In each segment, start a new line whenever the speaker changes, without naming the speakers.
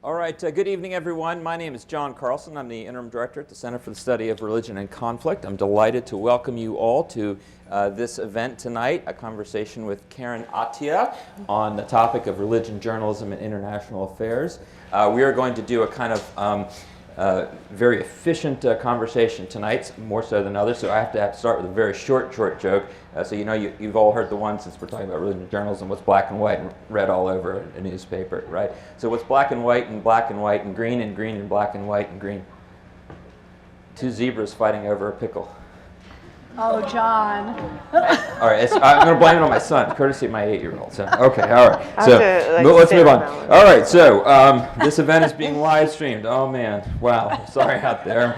All right, good evening, everyone. My name is John Carlson. I'm the Interim Director at the Center for the Study of Religion and Conflict. I'm delighted to welcome you all to this event tonight, a conversation with Karen Attiah on the topic of religion, journalism, and international affairs. We are going to do a kind of very efficient conversation tonight, more so than others, so I have to start with a very short joke. So you've all heard the one, since we're talking about religion and journalism, what's black and white and red all over a newspaper, right? So what's black and white and green and black and white and green? Two zebras fighting over a pickle.
Oh, John.
All right, I'm going to blame it on my son, courtesy of my 8-year-old. So, okay, all right. So let's move on. All right, so this event is being live streamed. Oh man, wow, sorry out there.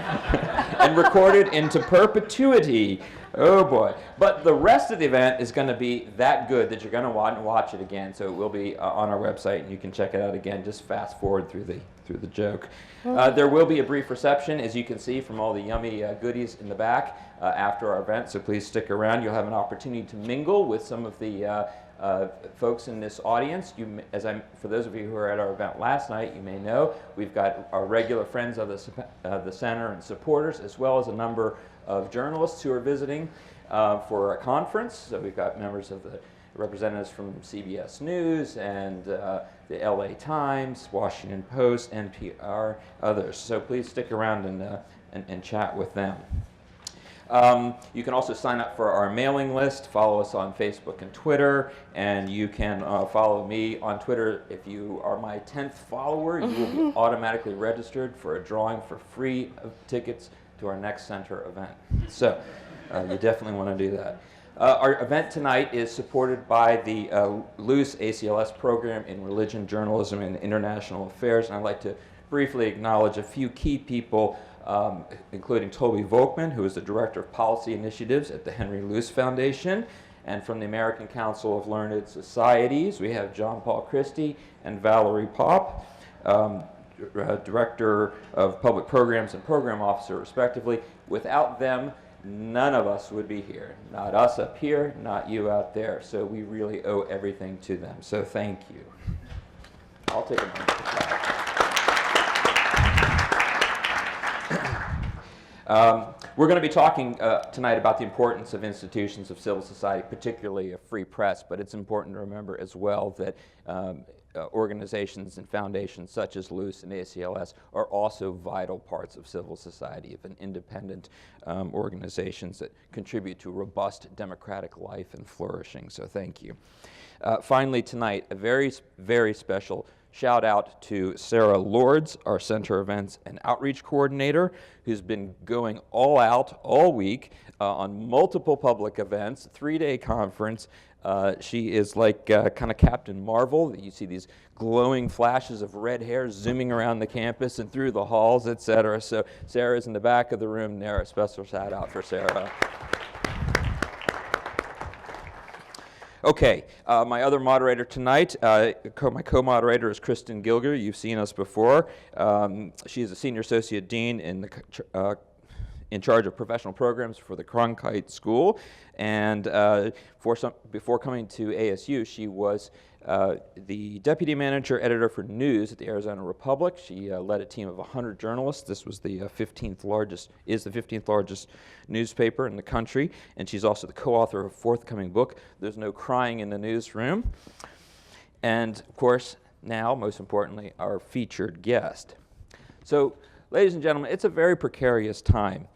And recorded into perpetuity. Oh boy. But the rest of the event is going to be that good that you're going to want to watch it again. So it will be on our website, and you can check it out again. Just fast forward through the joke. There will be a brief reception, as you can see from all the yummy goodies in the back after our event. So please stick around. You'll have an opportunity to mingle with some of the folks in this audience. For those of you who were at our event last night, you may know we've got our regular friends of the center and supporters, as well as a number of journalists who are visiting for a conference. So we've got members of the representatives from CBS News and the LA Times, Washington Post, NPR, others. So please stick around and chat with them. You can also sign up for our mailing list, follow us on Facebook and Twitter, and you can follow me on Twitter. If you are my 10th follower, you will be automatically registered for a drawing for free tickets to our next center event. So you definitely want to do that. Our event tonight is supported by the LUCE ACLS program in religion, journalism, and international affairs, and I'd like to briefly acknowledge a few key people, including Toby Volkman, who is the Director of Policy Initiatives at the Henry Luce Foundation, and from the American Council of Learned Societies, we have John Paul Christie and Valerie Popp, Director of Public Programs and Program Officer, respectively. Without them, none of us would be here. Not us up here, not you out there. So we really owe everything to them. So thank you. I'll take a moment to clap. We're going to be talking tonight about the importance of institutions of civil society, particularly a free press, but it's important to remember as well that organizations and foundations such as LUCE and ACLS are also vital parts of civil society, even independent organizations that contribute to robust democratic life and flourishing. So thank you. Finally tonight, a very, very special shout out to Sarah Lords, our Center Events and Outreach Coordinator, who's been going all out all week on multiple public events, 3-day conference. She is like kind of Captain Marvel. You see these glowing flashes of red hair zooming around the campus and through the halls, etc. So Sarah's in the back of the room there. A special shout out for Sarah. Okay, my other moderator tonight, my co-moderator is Kristin Gilger. You've seen us before. She is a senior associate dean in charge of professional programs for the Cronkite School, and before coming to ASU, she was the deputy manager editor for news at the Arizona Republic. She led a team of 100 journalists. This was the 15th largest newspaper in the country, and she's also the co-author of a forthcoming book, There's No Crying in the Newsroom. And of course, now, most importantly, our featured guest. So, ladies and gentlemen, it's a very precarious time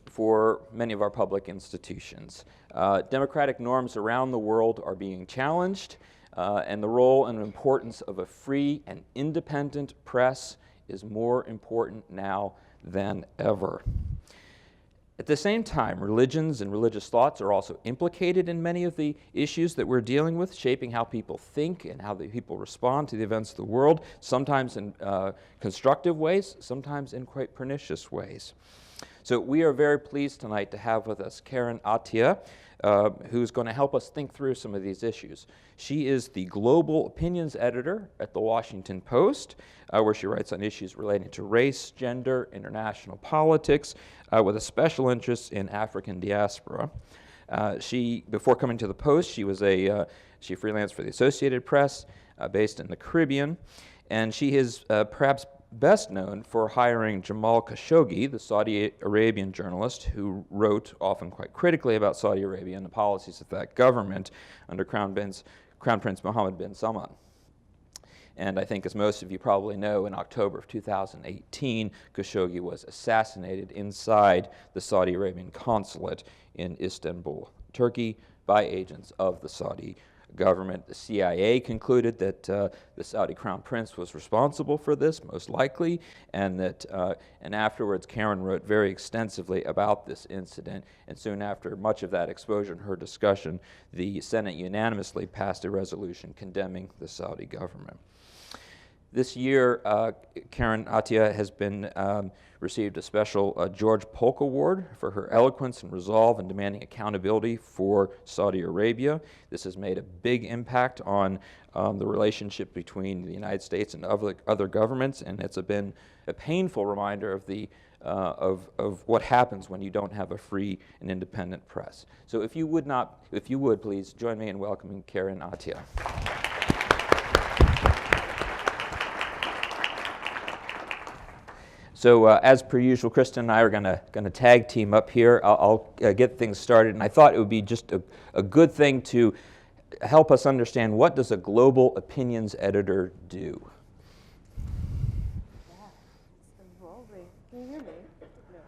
for many of our public institutions. Democratic norms around the world are being challenged, and the role and importance of a free and independent press is more important now than ever. At the same time, religions and religious thoughts are also implicated in many of the issues that we're dealing with, shaping how people think and how people respond to the events of the world, sometimes in constructive ways, sometimes in quite pernicious ways. So we are very pleased tonight to have with us Karen Attiah, who's going to help us think through some of these issues. She is the global opinions editor at the Washington Post, where she writes on issues relating to race, gender, international politics, with a special interest in African diaspora. Before coming to the Post, she freelanced for the Associated Press, based in the Caribbean. And she is perhaps best known for hiring Jamal Khashoggi, the Saudi Arabian journalist who wrote often quite critically about Saudi Arabia and the policies of that government under Crown Prince Mohammed bin Salman. And I think, as most of you probably know, in October of 2018, Khashoggi was assassinated inside the Saudi Arabian consulate in Istanbul, Turkey, by agents of the Saudi government. The CIA concluded that the Saudi Crown Prince was responsible for this, most likely, and that and afterwards Karen wrote very extensively about this incident. And soon after much of that exposure and her discussion, the Senate unanimously passed a resolution condemning the Saudi government. This year, Karen Attiah has been received a special George Polk Award for her eloquence and resolve in demanding accountability for Saudi Arabia. This has made a big impact on the relationship between the United States and other governments, and it's been a painful reminder of the of what happens when you don't have a free and independent press. So if you would please join me in welcoming Karen Attiah. So as per usual, Kristin and I are going to tag team up here. I'll get things started, and I thought it would be just a good thing to help us understand, what does a global opinions editor do?
Yeah, it's evolving. Can you hear me? No.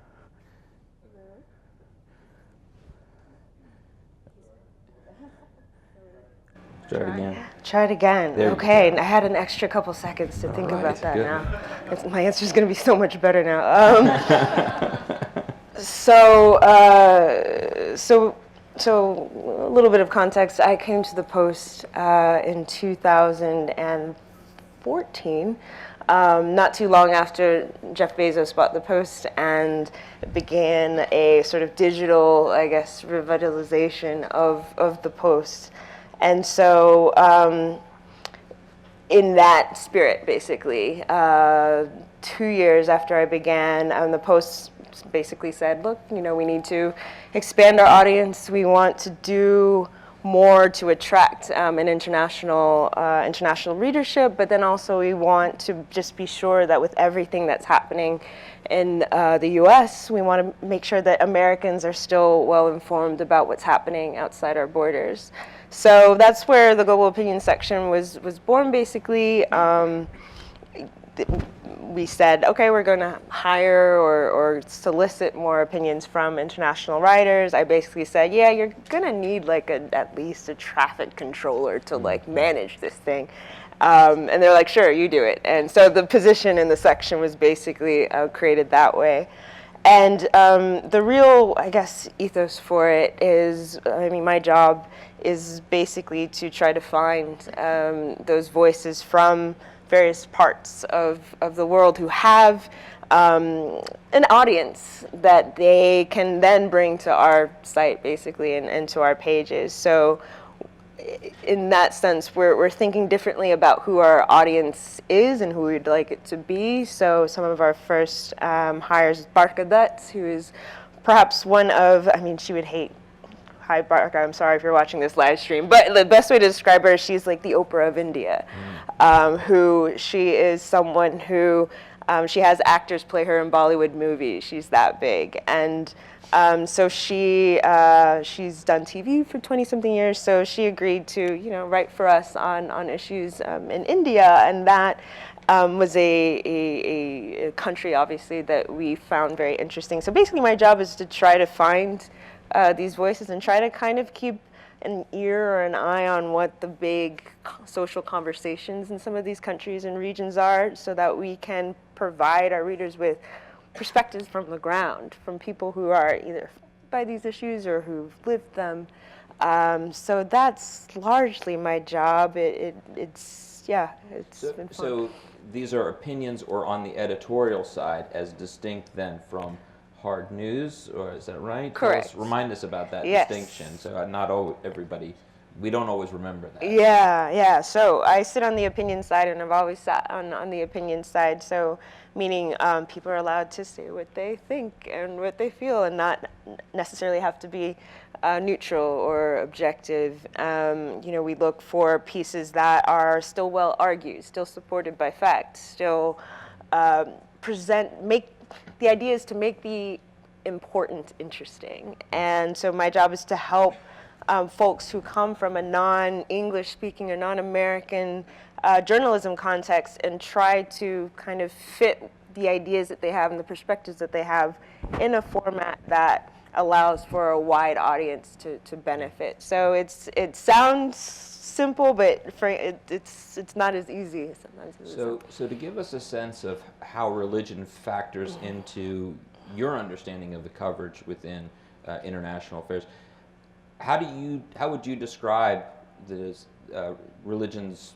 Try it again.
Try it again. Okay, and I had an extra couple seconds to think about that
good.
now. My answer is going to be so much better now. So a little bit of context. I came to the Post in 2014, not too long after Jeff Bezos bought the Post, and began a sort of digital, I guess, revitalization of the Post. And so in that spirit, basically, 2 years after I began, the Post basically said, look, we need to expand our audience. We want to do more to attract an international readership, but then also we want to just be sure that with everything that's happening in the U.S., we want to make sure that Americans are still well informed about what's happening outside our borders. So that's where the Global Opinion section was born, basically. We said, okay, we're going to hire or solicit more opinions from international writers. I basically said, yeah, you're going to need at least a traffic controller to manage this thing. And they're like, sure, you do it. And so the position in the section was basically created that way. And the real, I guess, ethos for it is, my job is basically to try to find those voices from various parts of the world who have an audience that they can then bring to our site, basically, and to our pages. So in that sense, we're thinking differently about who our audience is and who we'd like it to be. So some of our first hires is Barka Dutz, who is perhaps one of, she would hate. Hi, Barka, I'm sorry if you're watching this live stream, but the best way to describe her is she's like the Oprah of India, who she is someone who, she has actors play her in Bollywood movies. She's that big. And so she's done TV for 20-something years, so she agreed to, write for us on issues in India, and that was a country, obviously, that we found very interesting. So basically my job is to try to find these voices and try to kind of keep an ear or an eye on what the big social conversations in some of these countries and regions are, so that we can provide our readers with perspectives from the ground, from people who are either by these issues or who've lived them. So that's largely my job. It's been fun.
So these are opinions, or on the editorial side, as distinct then from hard news, or is that right?
Correct.
Remind us about that distinction. So not everybody, we don't always remember that.
Yeah. So I sit on the opinion side, and I've always sat on the opinion side. So meaning people are allowed to say what they think and what they feel, and not necessarily have to be neutral or objective. We look for pieces that are still well argued, still supported by facts, still make the idea is to make the important interesting. And so my job is to help folks who come from a non-English speaking or non-American journalism context and try to kind of fit the ideas that they have and the perspectives that they have in a format that allows for a wide audience to benefit. So it sounds simple, but it's not as easy sometimes.
So to give us a sense of how religion factors into your understanding of the coverage within international affairs, how would you describe religion's,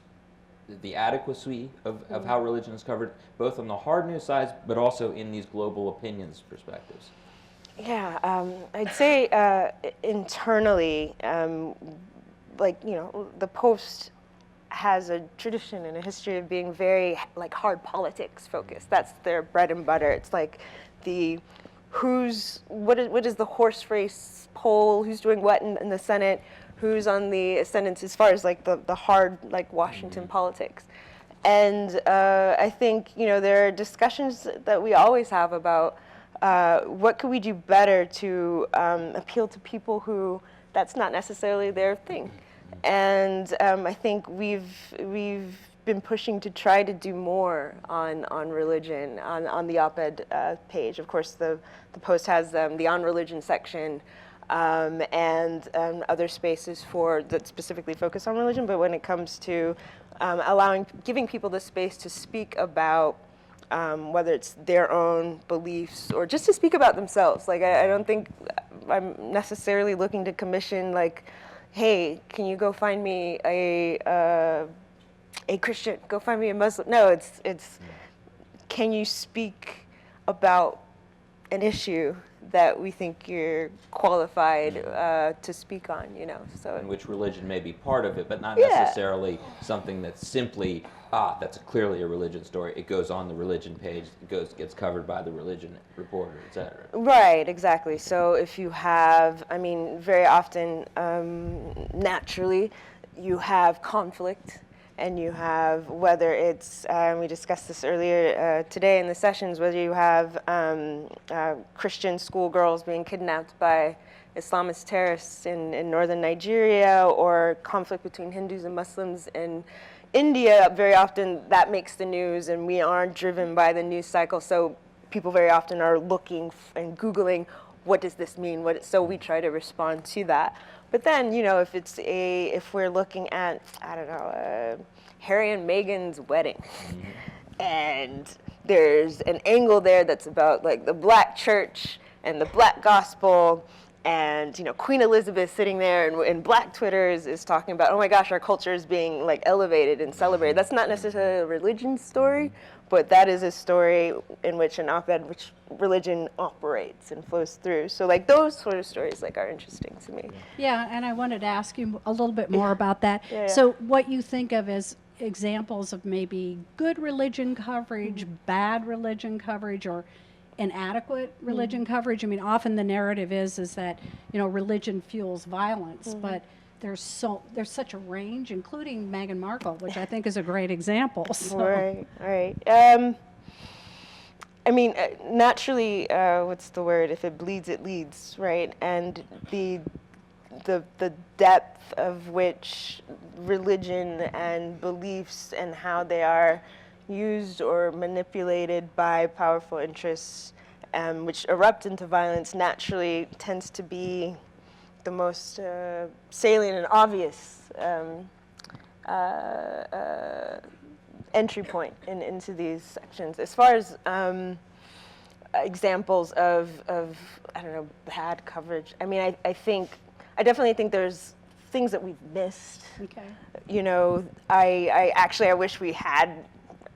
the adequacy of how religion is covered, both on the hard news side, but also in these global opinions perspectives?
Yeah, I'd say internally, the Post has a tradition and a history of being very hard politics focused. That's their bread and butter. It's like what is the horse race poll, who's doing what in the Senate, who's on the ascendant as far as the hard Washington politics. And I think there are discussions that we always have about what could we do better to appeal to people who that's not necessarily their thing. And I think we've been pushing to try to do more on religion on the op-ed page. Of course, the Post has the On Religion section and other spaces that specifically focus on religion. But when it comes to giving people the space to speak about whether it's their own beliefs or just to speak about themselves. I don't think I'm necessarily looking to commission hey, can you go find me a Christian, go find me a Muslim. No, it's can you speak about an issue that we think you're qualified to speak on, so.
In which religion may be part of it, but not necessarily something that's simply, that's clearly a religion story. It goes on the religion page, gets covered by the religion reporter, et cetera.
Right, exactly. So if you have, very often, naturally, you have conflict. And you have, whether it's, we discussed this earlier today in the sessions, whether you have Christian schoolgirls being kidnapped by Islamist terrorists in northern Nigeria, or conflict between Hindus and Muslims in India, very often that makes the news, and we aren't driven by the news cycle. So people very often are looking and Googling, what does this mean? So we try to respond to that. But then, if we're looking at, Harry and Meghan's wedding, and there's an angle there that's about the black church and the black gospel, and Queen Elizabeth sitting there and black Twitter is talking about, oh my gosh, our culture is being elevated and celebrated. That's not necessarily a religion story, but that is a story in which an op-ed, which religion operates and flows through. So those sort of stories are interesting to me.
Yeah, and I wanted to ask you a little bit more about that.
Yeah.
So what you think of as examples of maybe good religion coverage, bad religion coverage, or inadequate religion coverage? Often the narrative is that religion fuels violence, but there's such a range, including Meghan Markle, which I think is a great example. So.
Right. Naturally, what's the word? If it bleeds, it leads, right? And the depth of which religion and beliefs and how they are used or manipulated by powerful interests, which erupt into violence, naturally tends to be the most salient and obvious entry point into these sections. As far as examples of bad coverage, I definitely think there's things that we've missed.
Okay.
I wish we had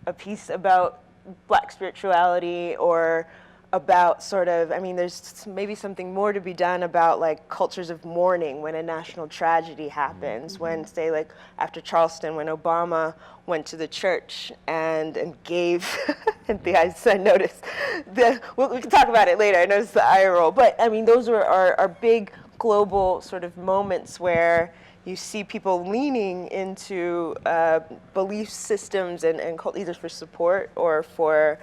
a piece about Black spirituality, or about there's maybe something more to be done about cultures of mourning when a national tragedy happens, when say after Charleston, when Obama went to the church and gave, I noticed, we can talk about it later, I noticed the eye roll, but those are big global sort of moments where you see people leaning into belief systems and cult, either for support or for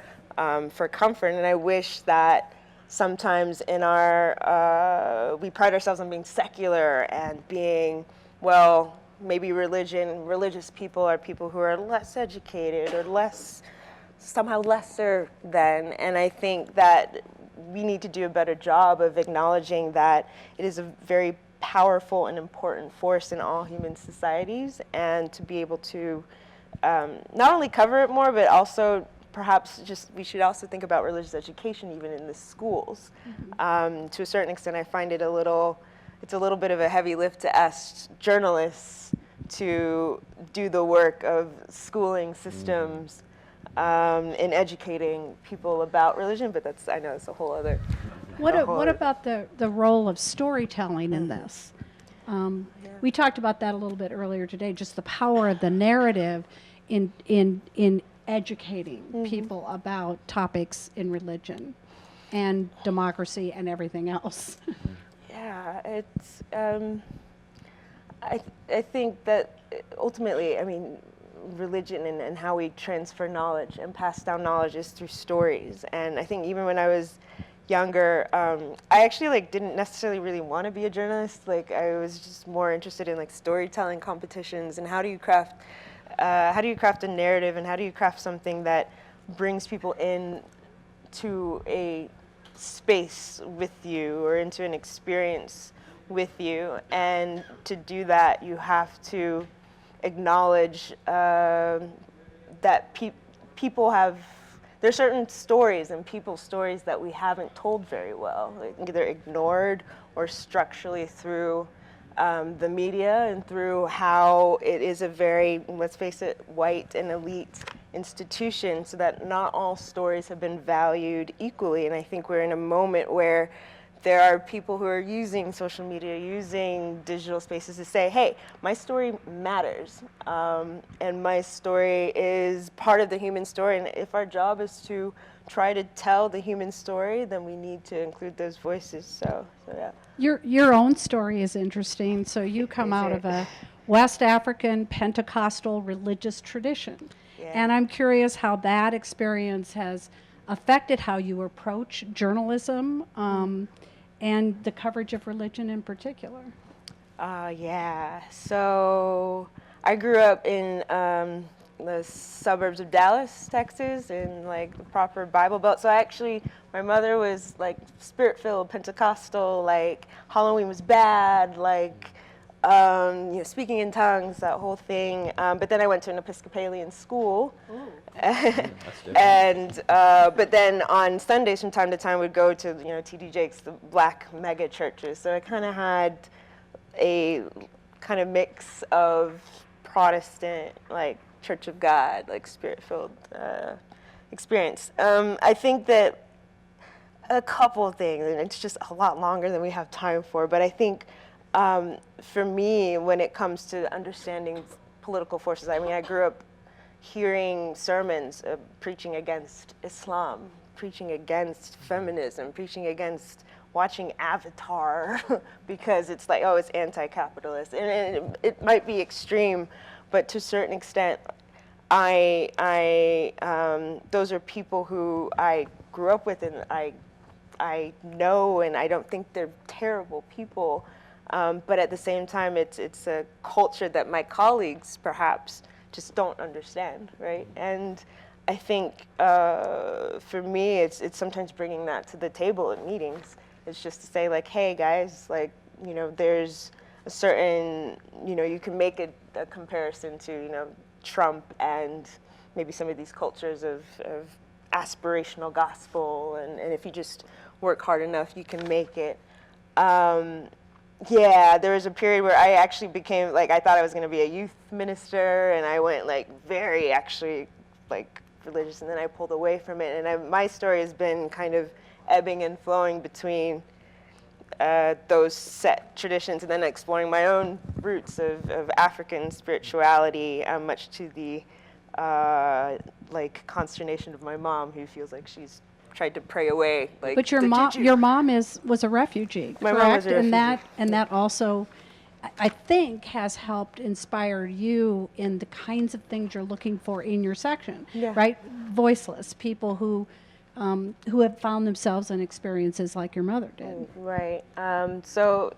comfort. And I wish that sometimes in our, we pride ourselves on being secular and being, well, maybe religious people are people who are less educated or somehow lesser than. And I think that we need to do a better job of acknowledging that it is a very powerful and important force in all human societies, and to be able to not only cover it more, but also perhaps we should also think about religious education even in the schools. To a certain extent, I find it's a little bit of a heavy lift to ask journalists to do the work of schooling systems in educating people about religion, but I know it's a whole other.
What about the role of storytelling in this? We talked about that a little bit earlier today, just the power of the narrative in educating people about topics in religion and democracy and everything else.
Yeah, it's, I think that ultimately, I mean, religion and how we transfer knowledge and pass down knowledge is through stories. And I think even when I was younger, I actually didn't necessarily really want to be a journalist. I was just more interested in storytelling competitions and how do you craft a narrative, and how do you craft something that brings people in to a space with you or into an experience with you. And to do that, you have to acknowledge that people have, there's certain stories and people's stories that we haven't told very well, either ignored or structurally through the media and through how it is a very, let's face it, white and elite institution, so that not all stories have been valued equally. And I think we're in a moment where there are people who are using social media, using digital spaces to say, hey, my story matters, and my story is part of the human story. And if our job is to try to tell the human story, then we need to include those voices. So yeah.
Your own story is interesting. So you come out of a West African Pentecostal religious tradition.
Yeah.
And I'm curious how that experience has affected how you approach journalism and the coverage of religion in particular.
Yeah. So I grew up in the suburbs of Dallas, Texas, in the proper Bible Belt. So my mother was spirit-filled, Pentecostal, Halloween was bad, speaking in tongues, that whole thing. But then I went to an Episcopalian school. And but then on Sundays from time to time we'd go to TD Jakes, the black mega churches. So I kind of had a kind of mix of Protestant, Church of God, spirit-filled experience. I think that a couple of things, and it's just a lot longer than we have time for, but I think for me, when it comes to understanding political forces, I mean, I grew up hearing sermons preaching against Islam, preaching against feminism, preaching against watching Avatar because it's it's anti-capitalist. And it might be extreme, but to a certain extent, those are people who I grew up with, and I know, and I don't think they're terrible people. But at the same time, it's a culture that my colleagues perhaps just don't understand, right? And I think for me, it's sometimes bringing that to the table at meetings. It's just to say hey guys, there's a certain, you can make a comparison to, Trump and maybe some of these cultures of aspirational gospel, and if you just work hard enough, you can make it. Yeah, there was a period where I actually became, I thought I was going to be a youth minister, and I went, very actually, religious, and then I pulled away from it. And my story has been kind of ebbing and flowing between those set traditions and then exploring my own roots of African spirituality, much to the, consternation of my mom, who feels like she's tried to pray away. Like,
but your mom was a refugee,
My
correct?
mom was a refugee.
And that also, I think, has helped inspire you in the kinds of things you're looking for in your section, right? Voiceless people who have found themselves in experiences like your mother did.
Right. So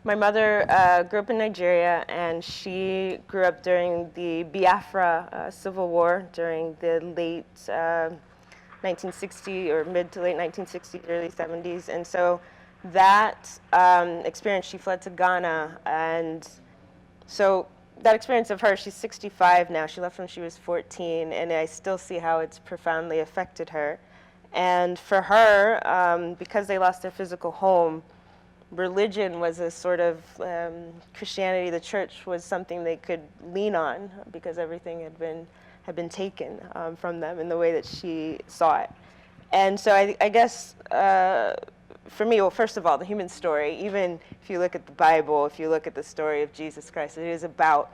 my mother grew up in Nigeria, and she grew up during the Biafra Civil War during the late 1960s or mid to late 1960s, early 70s. And so that experience, she fled to Ghana. And so that experience of her, she's 65 now. She left when she was 14, and I still see how it's profoundly affected her. And for her, because they lost their physical home, religion was a sort of Christianity, the church was something they could lean on because everything had been taken from them in the way that she saw it. And so I guess for me, well, first of all, the human story, even if you look at the Bible, if you look at the story of Jesus Christ, it is about,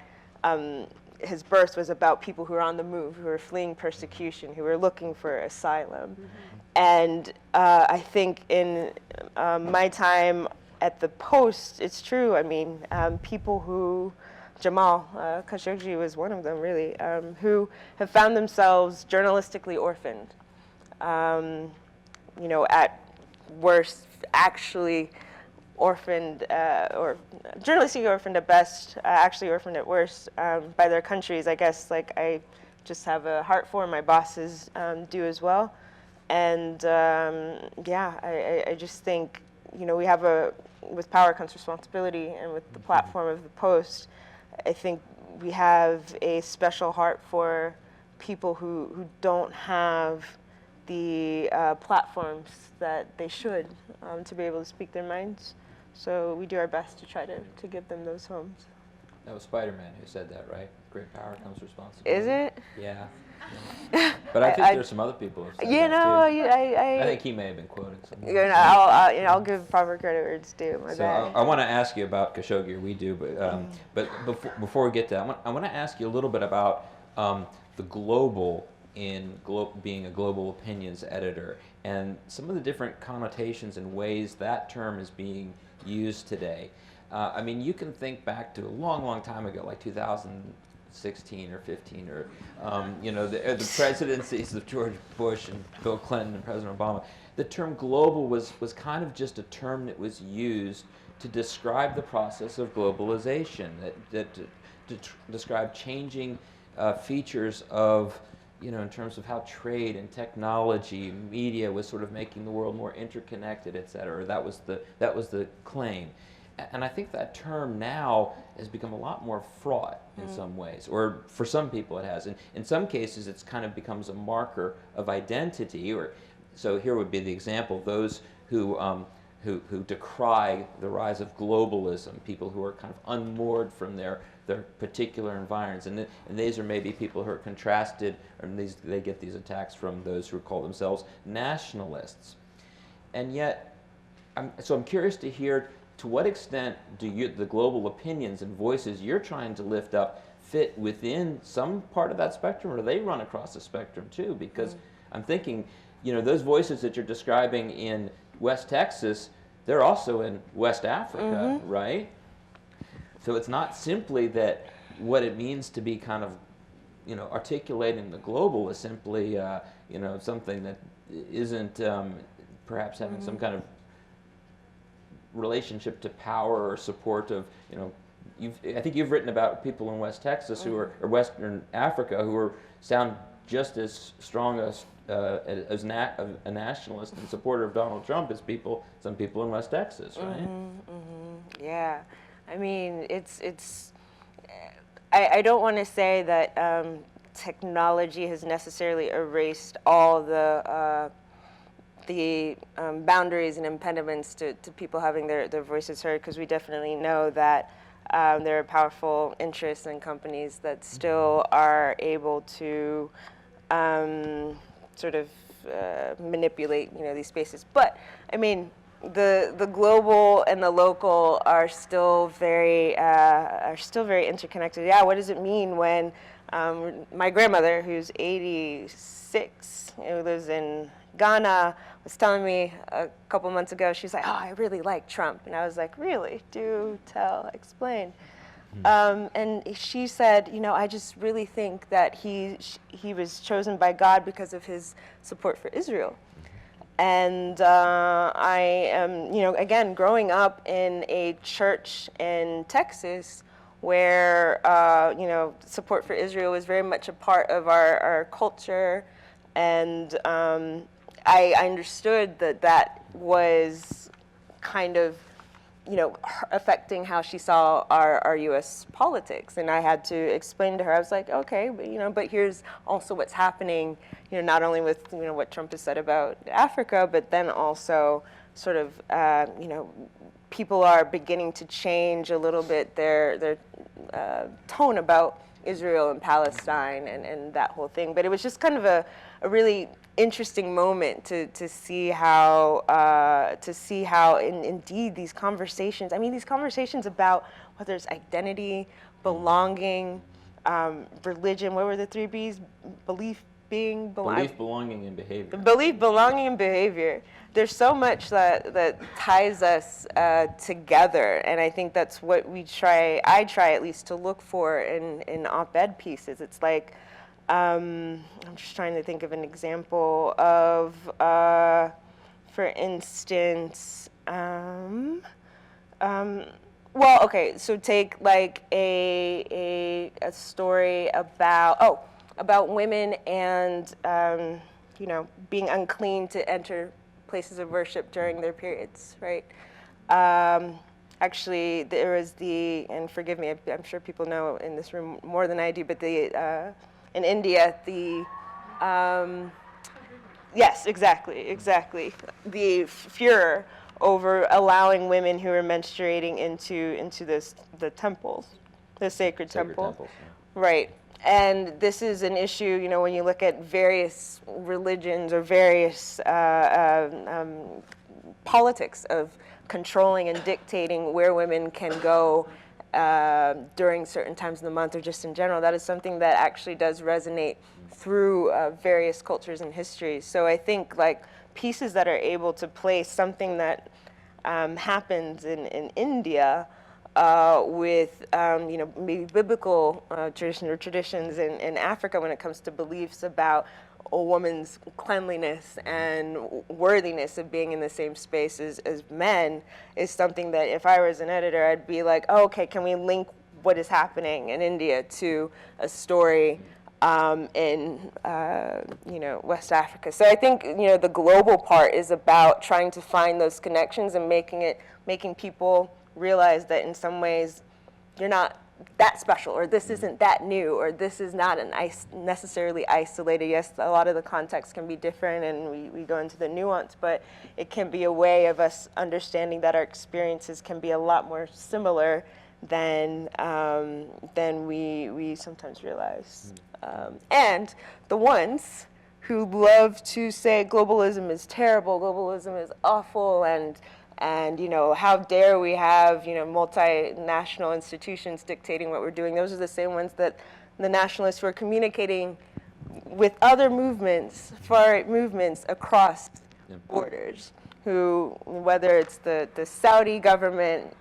his birth was about people who were on the move, who were fleeing persecution, who were looking for asylum. And I think in my time at the Post, it's true. I mean, people who, Jamal Khashoggi was one of them, really, who have found themselves journalistically orphaned. You know, at worst, actually orphaned, or journalistically orphaned at best, actually orphaned at worst by their countries. I guess, like, I just have a heart for, my bosses do as well. And yeah, I just think, you know, we have with power comes responsibility, and with the platform of the Post, I think we have a special heart for people who don't have the platforms that they should to be able to speak their minds. So we do our best to try to give them those homes.
That was Spider-Man who said that, right? Great power comes responsibility.
Is it?
Yeah. But I think there's some other people who said
you
that
know,
too.
I
think he may have been quoting something.
You know, I'll give proper credit where it's due.
So I want to ask you about Khashoggi, or we do, but before we get to that, I want to ask you a little bit about the global being a global opinions editor, and some of the different connotations and ways that term is being used today. I mean, you can think back to a long, long time ago, like 2016 or 15, or you know, the presidencies of George Bush and Bill Clinton and President Obama. The term global was kind of just a term that was used to describe the process of globalization, that describe changing features of, you know, in terms of how trade and technology, media was sort of making the world more interconnected, et cetera. That was the claim. And I think that term now has become a lot more fraught in some ways, or for some people it has. And in some cases, it's kind of becomes a marker of identity. Or so here would be the example: those who decry the rise of globalism, people who are kind of unmoored from their particular environments, and these are maybe people who are contrasted, or they get these attacks from those who call themselves nationalists. And yet, I'm curious to hear, to what extent do the global opinions and voices you're trying to lift up fit within some part of that spectrum, or do they run across the spectrum too? Because I'm thinking, you know, those voices that you're describing in West Texas, they're also in West Africa, right? So it's not simply that what it means to be kind of, you know, articulating the global is simply, you know, something that isn't perhaps having some kind of relationship to power or support of, you know, I think you've written about people in West Texas who are, or Western Africa, who sound just as strong as a nationalist and supporter of Donald Trump as some people in West Texas, right?
Yeah, I mean, it's. I don't want to say that technology has necessarily erased all the boundaries and impediments to people having their voices heard, because we definitely know that there are powerful interests and companies that still are able to sort of manipulate, you know, these spaces. But I mean, the global and the local are still very interconnected. Yeah, what does it mean when my grandmother, who's 86, who lives in Ghana was telling me a couple months ago, she's like, oh, I really like Trump. And I was like, really? Do tell, explain. And she said, you know, I just really think that he was chosen by God because of his support for Israel. And I am, you know, again, growing up in a church in Texas where, you know, support for Israel was very much a part of our culture. And I understood that was kind of, you know, affecting how she saw our U.S. politics. And I had to explain to her, I was like, okay, but, you know, but here's also what's happening, you know, not only with, you know, what Trump has said about Africa, but then also sort of, you know, people are beginning to change a little bit their tone about Israel and Palestine and that whole thing. But it was just kind of a really interesting moment to see how indeed these conversations, I mean, these conversations about whether it's identity, belonging, religion, what were the 3 B's? Belief, belonging, and behavior. Belief, belonging, and behavior. There's so much that ties us together, and I think that's what I try at least to look for in op-ed pieces. It's like, I'm just trying to think of an example of, for instance, well, okay, so take like a story about women and, you know, being unclean to enter places of worship during their periods, right? Actually, there was and forgive me, I'm sure people know in this room more than I do, but in India, yes, exactly, the furor over allowing women who are menstruating into the temples, the sacred temples. Yeah. Right. And this is an issue, you know, when you look at various religions or various politics of controlling and dictating where women can go during certain times of the month or just in general. That is something that actually does resonate through various cultures and histories. So I think like pieces that are able to place something that happens in India with you know, maybe biblical traditions in Africa when it comes to beliefs about a woman's cleanliness and worthiness of being in the same space as men is something that if I was an editor, I'd be like, oh, okay, can we link what is happening in India to a story in you know, West Africa. So I think, you know, the global part is about trying to find those connections and making people realize that in some ways you're not that special, or this isn't that new, or this is not necessarily isolated. Yes, a lot of the context can be different and we go into the nuance, but it can be a way of us understanding that our experiences can be a lot more similar than we sometimes realize. And the ones who love to say globalism is terrible, globalism is awful, and you know, how dare we have, you know, multinational institutions dictating what we're doing. Those are the same ones that the nationalists were communicating with other movements, far-right movements across borders, who, whether it's the Saudi government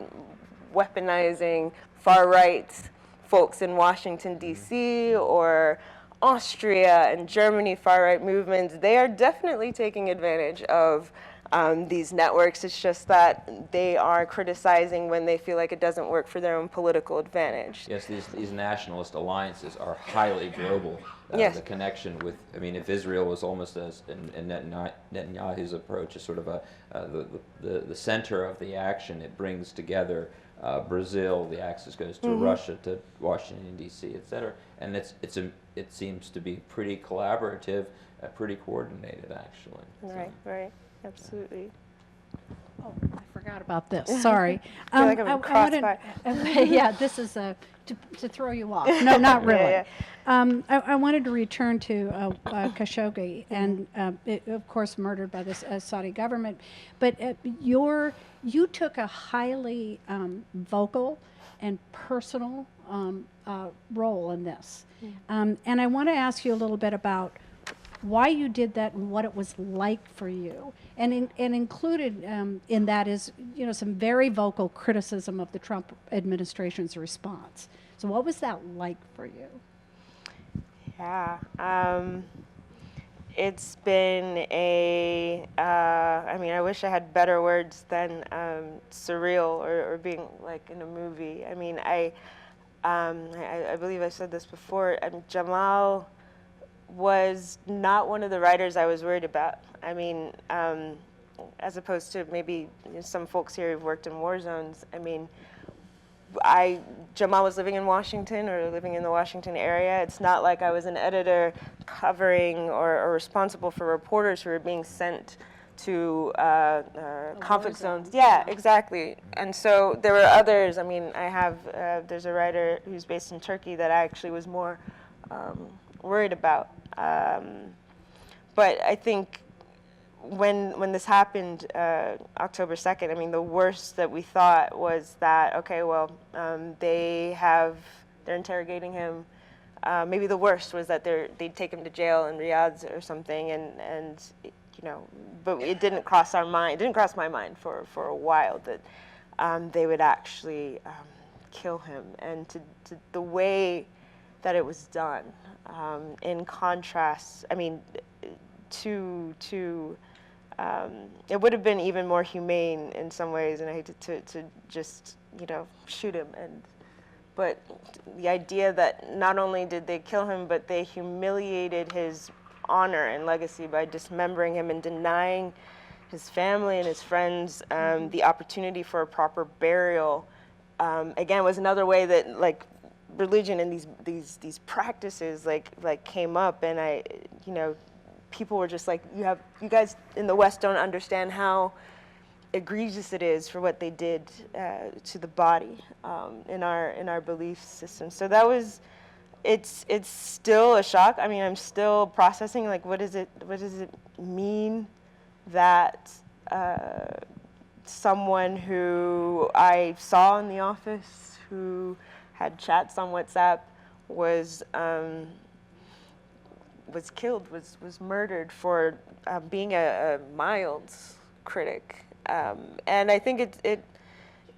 weaponizing far-right folks in Washington, D.C., or Austria and Germany far-right movements, they are definitely taking advantage of these networks. It's just that they are criticizing when they feel like it doesn't work for their own political advantage.
Yes, these nationalist alliances are highly global.
Yes.
The connection with, I mean, if Israel was almost as, in Netanyahu's approach, is sort of the center of the action, it brings together Brazil, the axis goes to Russia, to Washington, D.C., et cetera. And it seems to be pretty collaborative, pretty coordinated, actually.
Right,
so.
Right. Absolutely.
Oh, I forgot about this. Sorry.
I feel like I'm in crossfire.
Yeah, this is to throw you off. No, not really.
Yeah.
I wanted to return to Khashoggi, and of course murdered by the Saudi government. But you took a highly vocal and personal role in this, and I want to ask you a little bit about why you did that and what it was like for you. And included in that is, some very vocal criticism of the Trump administration's response. So what was that like for you?
Yeah. It's been I wish I had better words than surreal or being like in a movie. I mean, I believe I said this before. Jamal was not one of the writers I was worried about. I mean, as opposed to maybe some folks here who've worked in war zones. I mean, Jamal was living in Washington or living in the Washington area. It's not like I was an editor covering or responsible for reporters who were being sent to conflict zones. Yeah, exactly. And so there were others. I mean, there's a writer who's based in Turkey that I actually was more worried about. But I think when this happened, October 2nd, I mean, the worst that we thought was that, okay, well, they're interrogating him. Maybe the worst was that they'd take him to jail in Riyadh or something, and but it didn't cross our mind. It didn't cross my mind for a while that they would actually kill him, and to the way that it was done. In contrast, I mean, it would have been even more humane in some ways, and I hate to just shoot him. But the idea that not only did they kill him, but they humiliated his honor and legacy by dismembering him and denying his family and his friends the opportunity for a proper burial. Again, was another way that like religion and these practices like came up, and people were just like, you guys in the West don't understand how egregious it is for what they did to the body in our belief system. So that was, it's still a shock. I mean, I'm still processing, like, what does it mean that someone who I saw in the office, who had chats on WhatsApp, was killed, was murdered for being a mild critic, and I think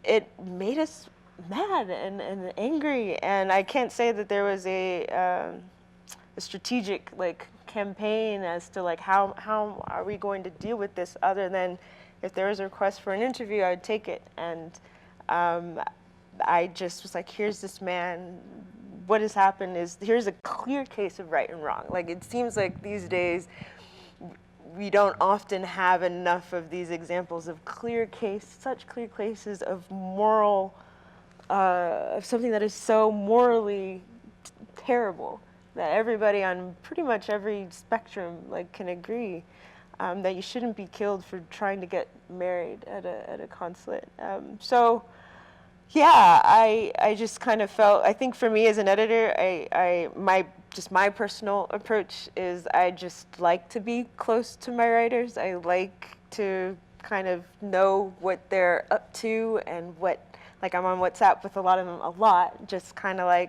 it made us mad and angry. And I can't say that there was a strategic campaign as to how are we going to deal with this, other than if there was a request for an interview, I would take it. And I just was like, here's this man. What has happened is, here's a clear case of right and wrong. Like, it seems like these days we don't often have enough of these examples of such clear cases of moral, of something that is so morally terrible that everybody on pretty much every spectrum can agree that you shouldn't be killed for trying to get married at a consulate. So. Yeah, I just kind of felt, I think for me as an editor, my personal approach is I just like to be close to my writers. I like to kind of know what they're up to, and I'm on WhatsApp with a lot of them a lot, just kind of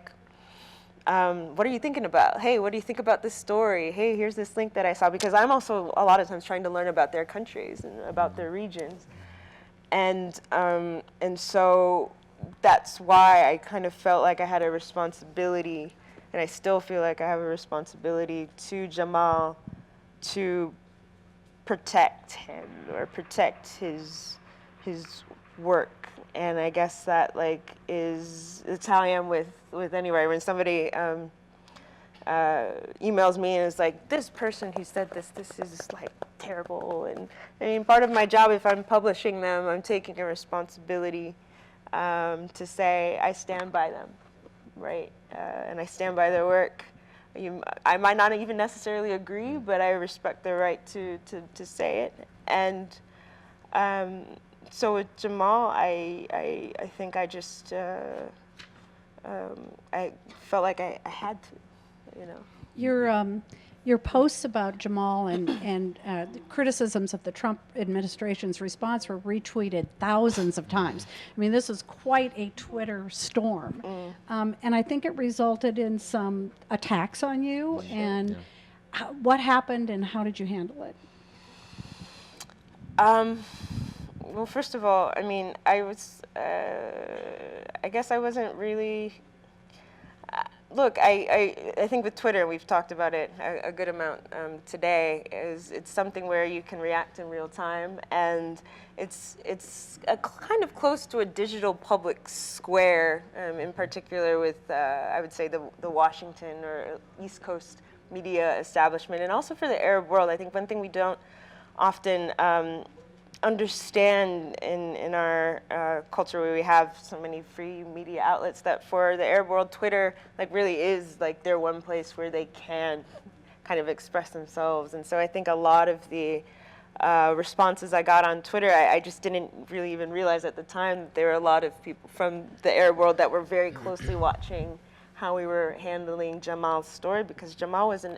what are you thinking about? Hey, what do you think about this story? Hey, here's this link that I saw, because I'm also a lot of times trying to learn about their countries and about their regions. And so that's why I kind of felt like I had a responsibility, and I still feel like I have a responsibility to Jamal to protect him or protect his work. And I guess that it's how I am with anybody. When somebody emails me and is like, this person who said this is terrible. And I mean, part of my job, if I'm publishing them, I'm taking a responsibility to say I stand by them, right? And I stand by their work. I might not even necessarily agree, but I respect their right to say it. And so with Jamal, I think I just I felt like I had to,
Your posts about Jamal and the criticisms of the Trump administration's response were retweeted thousands of times. I mean, this is quite a Twitter storm. And I think it resulted in some attacks on you.
Sure.
And what happened and how did you handle it?
Well, first of all, I mean, I guess I wasn't really, look, I think with Twitter, we've talked about it a good amount today, it's something where you can react in real time, and it's a kind of close to a digital public square, in particular with, I would say, the Washington or East Coast media establishment, and also for the Arab world. I think one thing we don't often understand in our culture, where we have so many free media outlets, that for the Arab world, Twitter like really is like their one place where they can kind of express themselves. And so I think a lot of the responses I got on Twitter, I just didn't really even realize at the time that there were a lot of people from the Arab world that were very closely watching how we were handling Jamal's story, because Jamal was a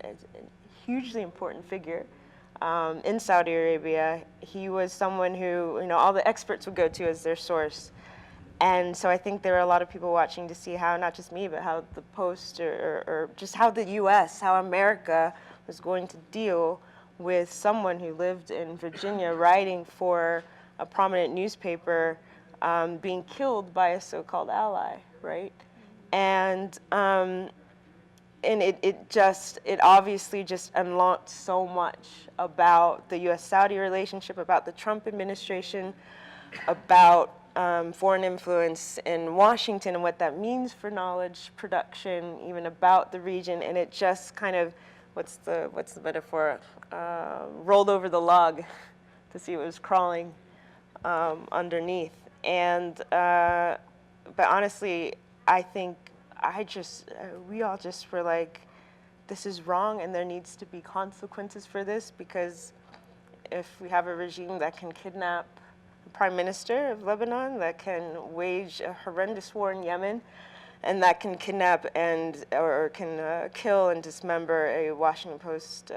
hugely important figure in Saudi Arabia. He was someone who, you know, all the experts would go to as their source. And so I think there were a lot of people watching to see how, not just me, but how the Post or just how the US, how America was going to deal with someone who lived in Virginia writing for a prominent newspaper being killed by a so-called ally, right? And it obviously just unlocked so much about the U.S.-Saudi relationship, about the Trump administration, about foreign influence in Washington and what that means for knowledge production, even about the region. And it just kind of, what's the metaphor? Rolled over the log to see what was crawling underneath. And but honestly, I think we all just were like, this is wrong and there needs to be consequences for this, because if we have a regime that can kidnap the prime minister of Lebanon, that can wage a horrendous war in Yemen, and that can kidnap or can kill and dismember a Washington Post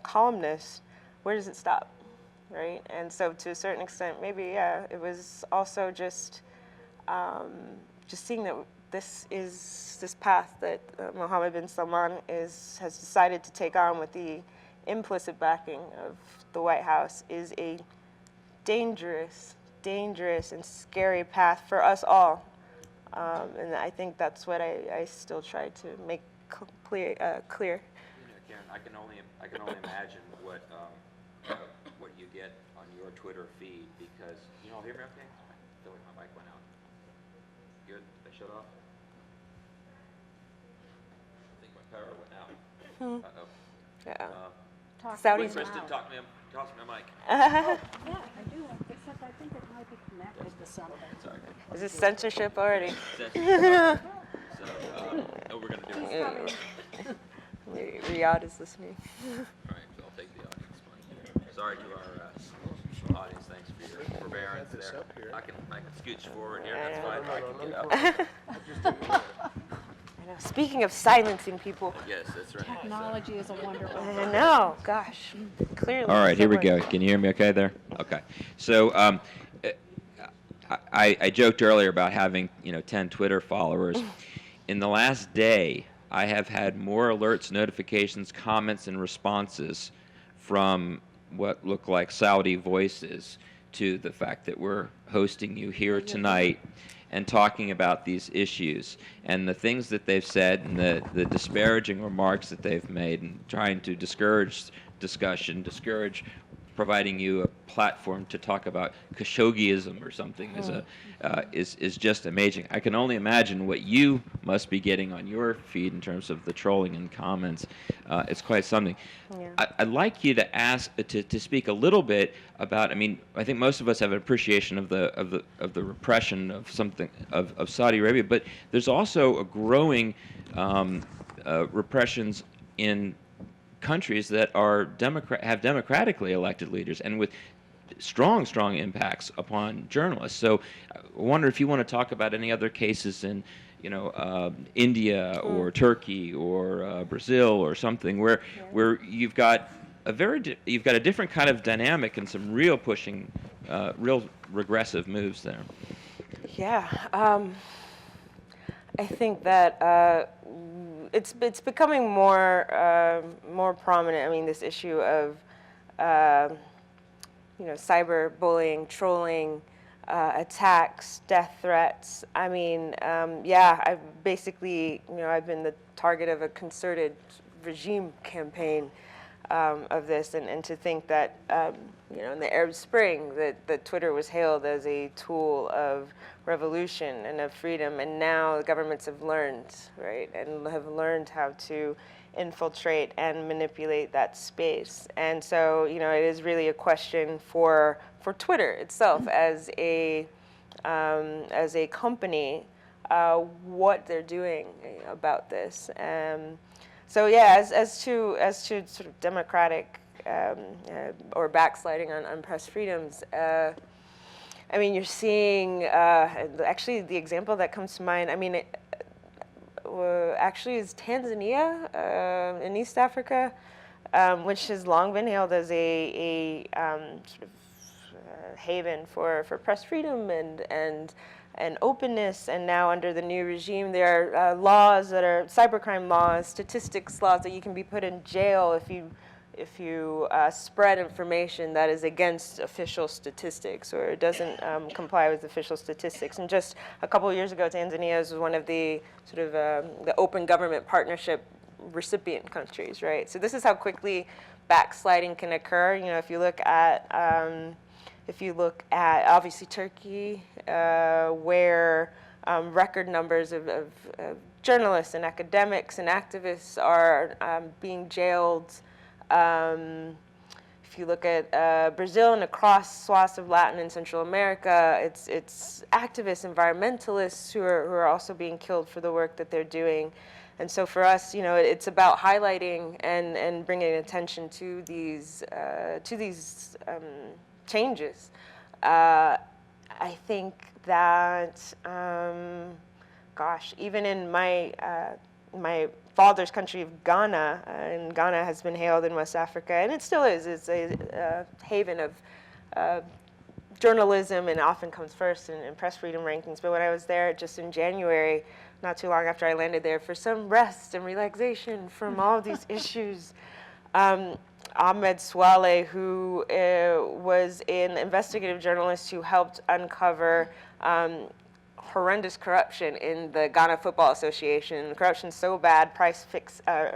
columnist, where does it stop, right? And so to a certain extent, maybe, yeah, it was also just seeing that this path that Mohammed bin Salman has decided to take on with the implicit backing of the White House is a dangerous and scary path for us all. And I think that's what I still try to make clear.
Karen, I can only imagine what you get on your Twitter feed, because you all hear me okay? I feel like my mic went out. Good? Did I shut off? I think my power went out. Uh-oh.
Yeah.
Saudis. Kristin, toss me my mic.
Yeah, I do, except I think it might be connected to something.
Sorry.
Is this censorship already?
So, we're going to do it.
Maybe Riyadh is listening.
All right, so I'll take the audience mic. Sorry to our audience, thanks for your forbearance there. I can scooch forward here, that's fine, or I can get up.
I know. Speaking of silencing people.
Yes, that's right.
Technology is a wonderful thing.
I know, gosh, clearly.
All right, here we go. Can you hear me okay there? Okay. So I joked earlier about having 10 Twitter followers. In the last day, I have had more alerts, notifications, comments, and responses from what look like Saudi voices to the fact that we're hosting you here tonight and talking about these issues, and the things that they've said and the disparaging remarks that they've made, and trying to discourage discussion, discourage providing you a platform to talk about Khashoggiism or something is just amazing. I can only imagine what you must be getting on your feed in terms of the trolling and comments. It's quite something. Yeah. I'd like you to ask to speak a little bit about. I mean, I think most of us have an appreciation of the repression of of Saudi Arabia, but there's also a growing repressions in countries that are have democratically elected leaders, and with strong impacts upon journalists. So I wonder if you want to talk about any other cases in India or Turkey or Brazil or something where you've got a different kind of dynamic and some real pushing, real regressive moves there.
Yeah, I think that it's becoming more prominent. I mean, this issue of cyberbullying, trolling, attacks, death threats. I mean, I've basically, I've been the target of a concerted regime campaign of this, and to think that, in the Arab Spring, that Twitter was hailed as a tool of revolution and of freedom, and now the governments have learned, right, and have learned how to infiltrate and manipulate that space. And so, it is really a question for Twitter itself as a company, what they're doing about this. So yeah, as to sort of democratic or backsliding on press freedoms. I mean, you're seeing actually the example that comes to mind. I mean, actually is Tanzania in East Africa, which has long been hailed as a sort of haven for press freedom and openness. And now under the new regime, there are laws that are cybercrime laws, statistics laws, that you can be put in jail if you spread information that is against official statistics or doesn't comply with official statistics. And just a couple of years ago, Tanzania was one of the sort of the Open Government Partnership recipient countries, right? So this is how quickly backsliding can occur. If you look at obviously Turkey, where record numbers of journalists and academics and activists are being jailed. If you look at Brazil and across swaths of Latin and Central America, it's activists, environmentalists who are also being killed for the work that they're doing. And so for us, it's about highlighting and bringing attention to these changes. I think that, even in my father's country of Ghana, and Ghana has been hailed in West Africa, and it still is. It's a haven of journalism, and often comes first in press freedom rankings. But when I was there just in January, not too long after I landed there, for some rest and relaxation from all of these issues, Ahmed Swaleh, who was an investigative journalist who helped uncover horrendous corruption in the Ghana Football Association. Corruption so bad,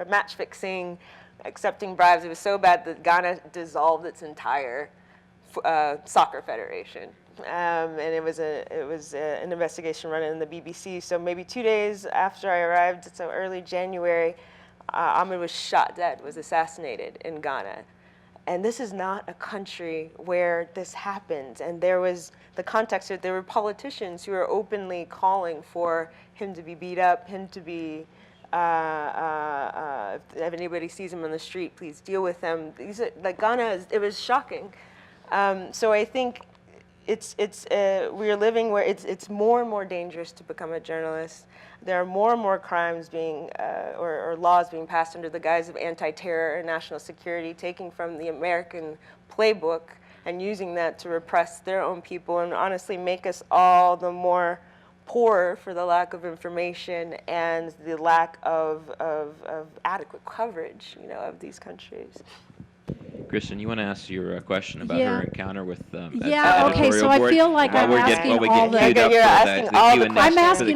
match fixing, accepting bribes. It was so bad that Ghana dissolved its entire soccer federation. And it was an investigation run in the BBC. So maybe 2 days after I arrived, so early January, Ahmed was shot dead, was assassinated in Ghana. And this is not a country where this happens. And there was the context that there were politicians who were openly calling for him to be beat up, him to be, if anybody sees him on the street, please deal with them. Ghana, it was shocking. So I think we're living where it's more and more dangerous to become a journalist. There are more and more crimes being, or laws being passed under the guise of anti-terror and national security, taking from the American playbook and using that to repress their own people and honestly make us all the more poor for the lack of information and the lack of adequate coverage, of these countries.
Kristin, you want to ask your question about her encounter with
okay, so I feel like I'm asking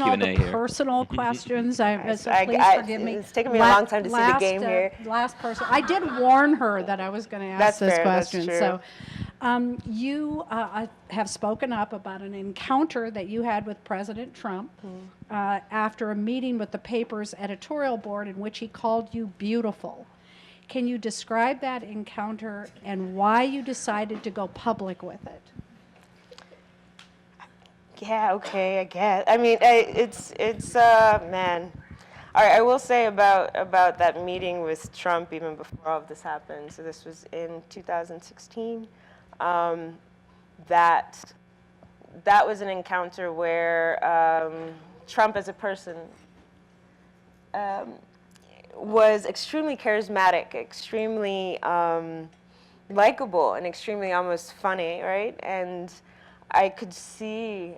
all the personal questions. So please forgive me.
It's taken me a long time to see the game here.
Last person. I did warn her that I was going to ask this question.
That's true.
So you have spoken up about an encounter that you had with President Trump after a meeting with the paper's editorial board in which he called you beautiful. Can you describe that encounter and why you decided to go public with it?
Yeah, okay, I guess. I mean, it's man. All right, I will say about that meeting with Trump even before all of this happened. So this was in 2016. That was an encounter where Trump as a person was extremely charismatic, extremely likable, and extremely almost funny, right? And I could see,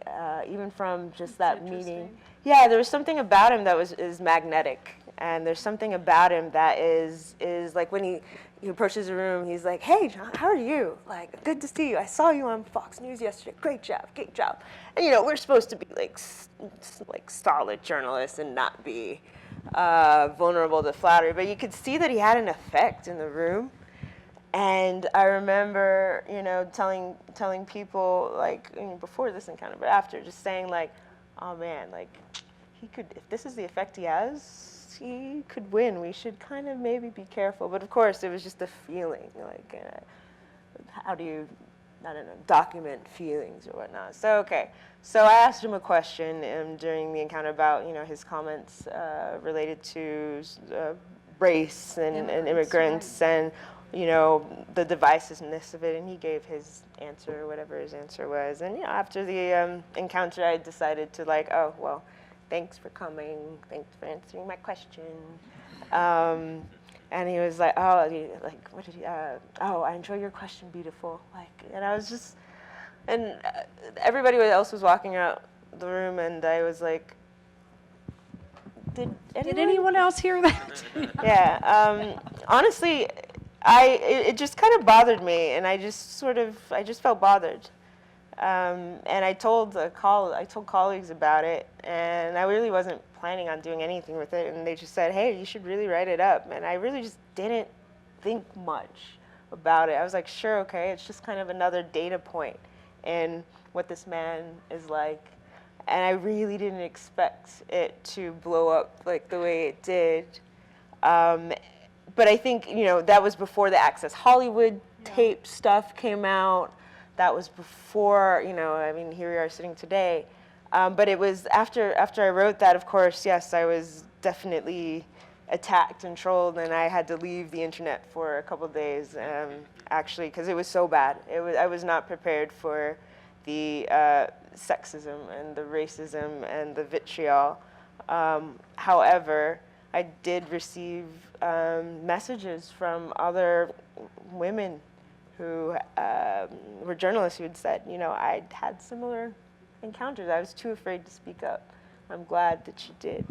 even from just that meeting, there was something about him that is magnetic. And there's something about him that is like when he approaches a room, he's like, "Hey, John, how are you? Like, good to see you. I saw you on Fox News yesterday. Great job, great job." And we're supposed to be like solid journalists and not be vulnerable to flattery, but you could see that he had an effect in the room. And I remember, telling people, like, before this encounter, but after, just saying, like, "Oh man, like, he could, if this is the effect he has, he could win. We should kind of maybe be careful." But of course, it was just a feeling, like, how do you, I don't know, document feelings or whatnot. So I asked him a question during the encounter about, his comments related to race and immigrants, right. And the divisiveness of it, and he gave his answer, whatever his answer was. And after the encounter, I decided to, like, oh, well, thanks for coming, thanks for answering my question. And he was like, oh, what did he, oh, I enjoy your question, beautiful. Like, and I was just, and everybody else was walking out the room, and I was like, did
anyone else hear that?
Yeah, honestly, it just kind of bothered me, and I just felt bothered. And I told colleagues about it, and I really wasn't planning on doing anything with it, and they just said, "Hey, you should really write it up." And I really just didn't think much about it. I was like, sure, okay, it's just kind of another data point in what this man is like. And I really didn't expect it to blow up like the way it did. But I think, that was before the Access Hollywood tape stuff came out. That was before, here we are sitting today. But it was after I wrote that, of course, yes, I was definitely attacked and trolled, and I had to leave the internet for a couple of days, actually, because it was so bad. I was not prepared for the sexism and the racism and the vitriol. However, I did receive messages from other women who were journalists who had said, I'd had similar encounters. I was too afraid to speak up. I'm glad that you did.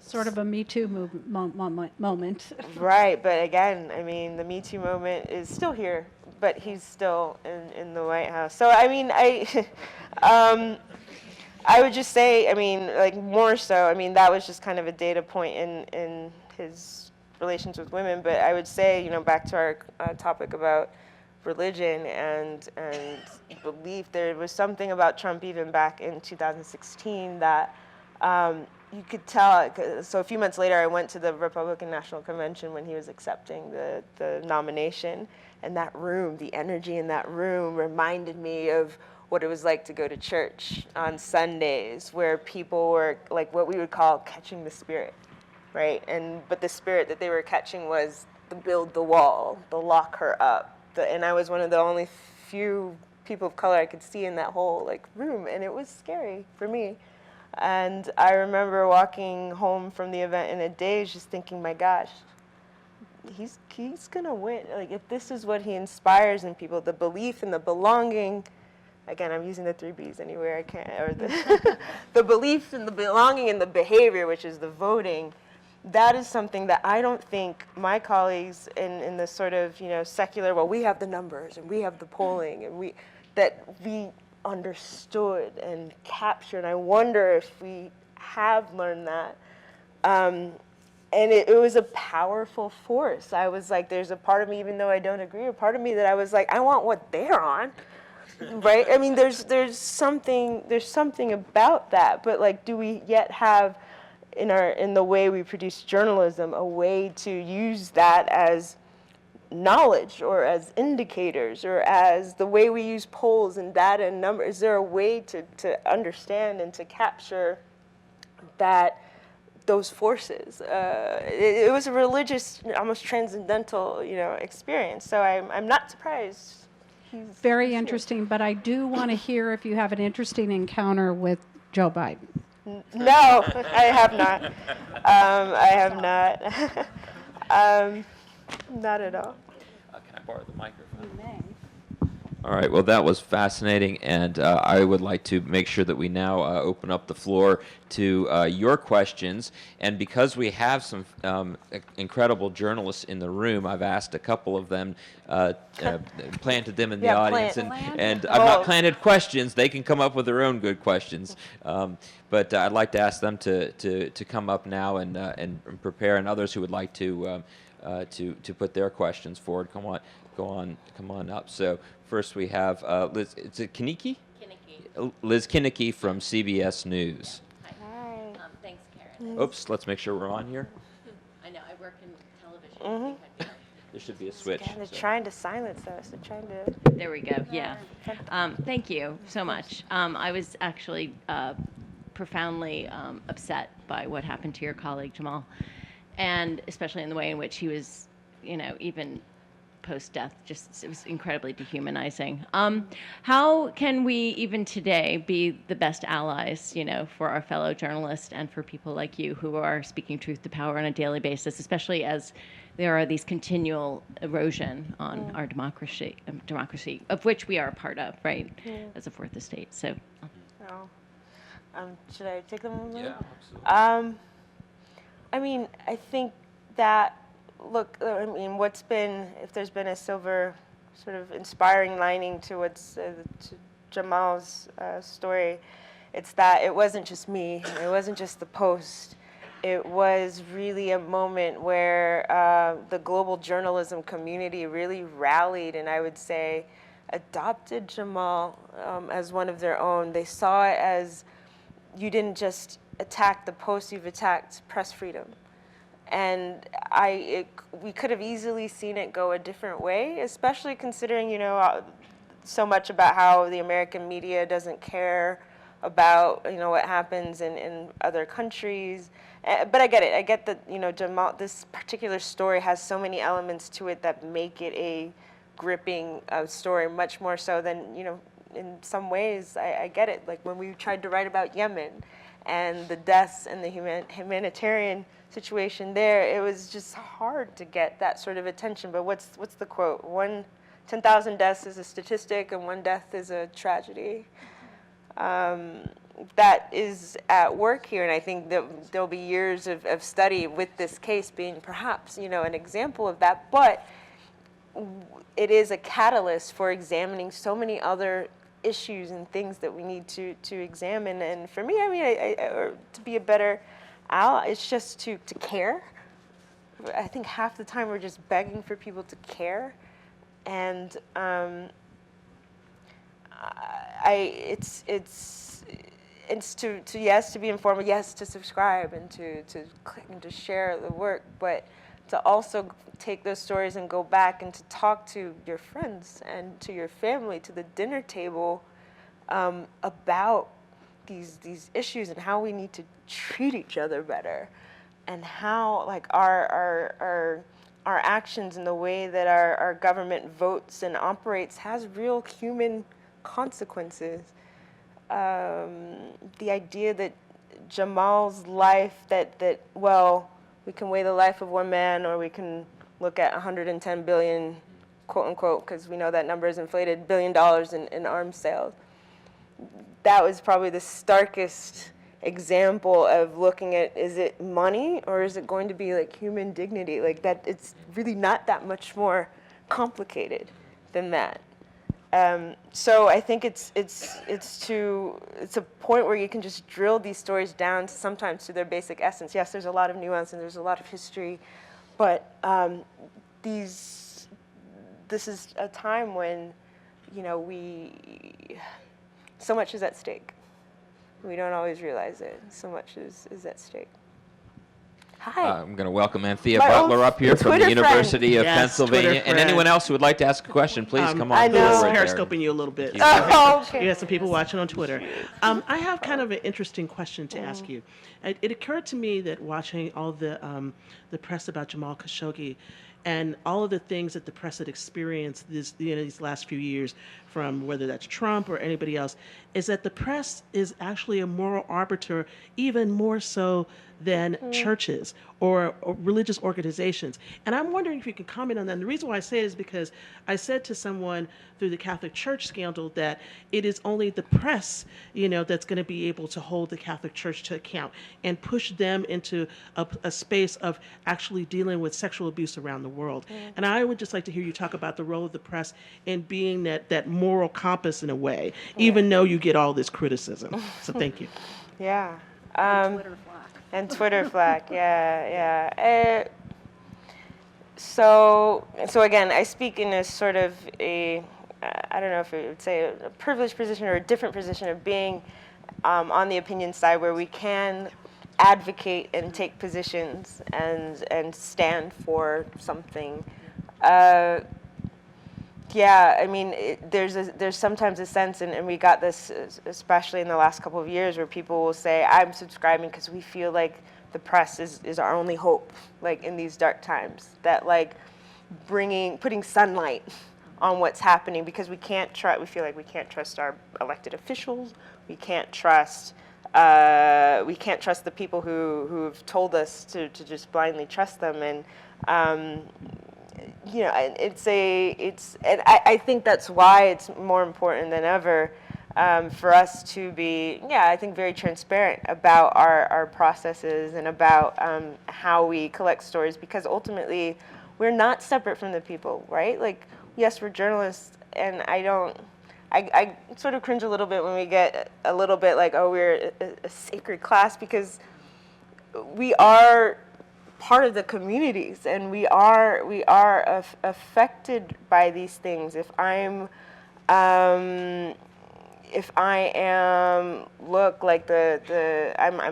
Sort of a Me Too moment.
Right, but again, the Me Too moment is still here, but he's still in the White House. So, I would just say, more so, that was just kind of a data point in his relations with women. But I would say, back to our topic about religion and belief, there was something about Trump even back in 2016 that you could tell. So a few months later, I went to the Republican National Convention when he was accepting the nomination, and that room, the energy in that room reminded me of what it was like to go to church on Sundays, where people were like what we would call catching the spirit, right? But the spirit that they were catching was the build the wall, the lock her up. And I was one of the only few people of color I could see in that whole room, and it was scary for me. And I remember walking home from the event in a daze, just thinking, my gosh, he's gonna win. If this is what he inspires in people, the belief and the belonging. Again, I'm using the 3 Bs anywhere I can, or the belief and the belonging and the behavior, which is the voting. That is something that I don't think my colleagues in the sort of secular, well, we have the numbers and we have the polling and we understood and captured. And I wonder if we have learned that. And it was a powerful force. I was like, there's a part of me, even though I don't agree, a part of me that I was like, I want what they're on. Right? There's something about that. But do we yet have in the way we produce journalism a way to use that as knowledge or as indicators or as the way we use polls and data and numbers? Is there a way to understand and to capture those forces? It was a religious, almost transcendental, experience. So I'm not surprised.
Very interesting, but I do want to hear if you have an interesting encounter with Joe Biden.
No, I have not. I have not. Not at all.
Can I borrow the microphone?
You may.
All right, well, that was fascinating, and I would like to make sure that we now open up the floor to your questions. And because we have some incredible journalists in the room, I've asked a couple of them, planted them in the audience, and I've not planted questions. They can come up with their own good questions. But I'd like to ask them to come up now and prepare, and others who would like to put their questions forward. Come on up. So first we have Liz. Is it Kinnicky? Kinnicky. Liz Kinnicky from CBS News.
Hi. Thanks, Karen.
Oops. Let's make sure we're on here.
I know. I work in television.
There should be a switch.
Yeah, they're trying to silence us. They're trying to.
There we go. Yeah. Thank you so much. I was actually profoundly upset by what happened to your colleague Jamal, and especially in the way in which he was, even post-death, it was incredibly dehumanizing. How can we even today be the best allies, for our fellow journalists and for people like you who are speaking truth to power on a daily basis, especially as there are these continual erosion on our democracy, of which we are a part of, right, as a fourth estate. So.
Should I take them?
Yeah, absolutely.
I mean, I think that, look, if there's been a silver sort of inspiring lining to to Jamal's story, it's that it wasn't just me, it wasn't just the Post. It was really a moment where the global journalism community really rallied, and I would say adopted Jamal as one of their own. They saw it as, you didn't just attack the Post, you've attacked press freedom. And we could have easily seen it go a different way, especially considering, so much about how the American media doesn't care about, what happens in other countries. But I get it. I get that, Jamal, this particular story has so many elements to it that make it a gripping story, much more so than, in some ways, I get it. Like when we tried to write about Yemen and the deaths and the humanitarian situation there, it was just hard to get that sort of attention. But what's the quote? 10,000 deaths is a statistic and one death is a tragedy. That is at work here, and I think that there'll be years of study with this case being perhaps, an example of that. But it is a catalyst for examining so many other issues and things that we need to examine. And for me, to be a better ally, it's just to care. I think half the time we're just begging for people to care, and it's to be informed, yes, to subscribe and to click and to share the work, but to also take those stories and go back and to talk to your friends and to your family, to the dinner table, about these issues and how we need to treat each other better, and how our actions and the way that our government votes and operates has real human consequences. The idea that Jamal's life, that we can weigh the life of one man, or we can look at 110 billion, quote unquote, because we know that number is inflated, $1 billion in arms sales. That was probably the starkest example of looking at, is it money or is it going to be like human dignity? Like that, it's really not that much more complicated than that. So I think it's a point where you can just drill these stories down sometimes to their basic essence. Yes, there's a lot of nuance and there's a lot of history, but this is a time when, so much is at stake. We don't always realize it. So much is at stake. Hi.
I'm going to welcome Attiah Butler up here from the University of Pennsylvania. And anyone else who would like to ask a question, please come on.
I know.
Right
Periscoping you a little bit.
Okay.
You have some people watching on Twitter. I have kind of an interesting question to ask you. It occurred to me that watching all the press about Jamal Khashoggi, and all of the things that the press had experienced these last few years, from whether that's Trump or anybody else, is that the press is actually a moral arbiter, even more so than churches or religious organizations. And I'm wondering if you can comment on that. And the reason why I say it is because I said to someone through the Catholic Church scandal that it is only the press, that's going to be able to hold the Catholic Church to account and push them into a space of actually dealing with sexual abuse around the world. And I would just like to hear you talk about the role of the press in being that moral compass in a way, even though you get all this criticism. So thank you.
Yeah.
Twitter flack.
And Twitter flack, yeah. So again, I speak in a sort of I don't know if I would say a privileged position or a different position of being on the opinion side, where we can advocate and take positions and stand for something. Yeah, I mean, there's sometimes a sense, and we got this especially in the last couple of years, where people will say, I'm subscribing because we feel like the press is our only hope, like in these dark times, that like putting sunlight on what's happening, because we feel like we can't trust our elected officials, we can't trust the people who've told us to just blindly trust them, and I think that's why it's more important than ever for us to be, I think, very transparent about our processes and about how we collect stories, because ultimately we're not separate from the people, right? Like, yes, we're journalists, and I sort of cringe a little bit when we get a little bit like, oh, we're a sacred class, because we are part of the communities, and we are affected by these things. If I am I'm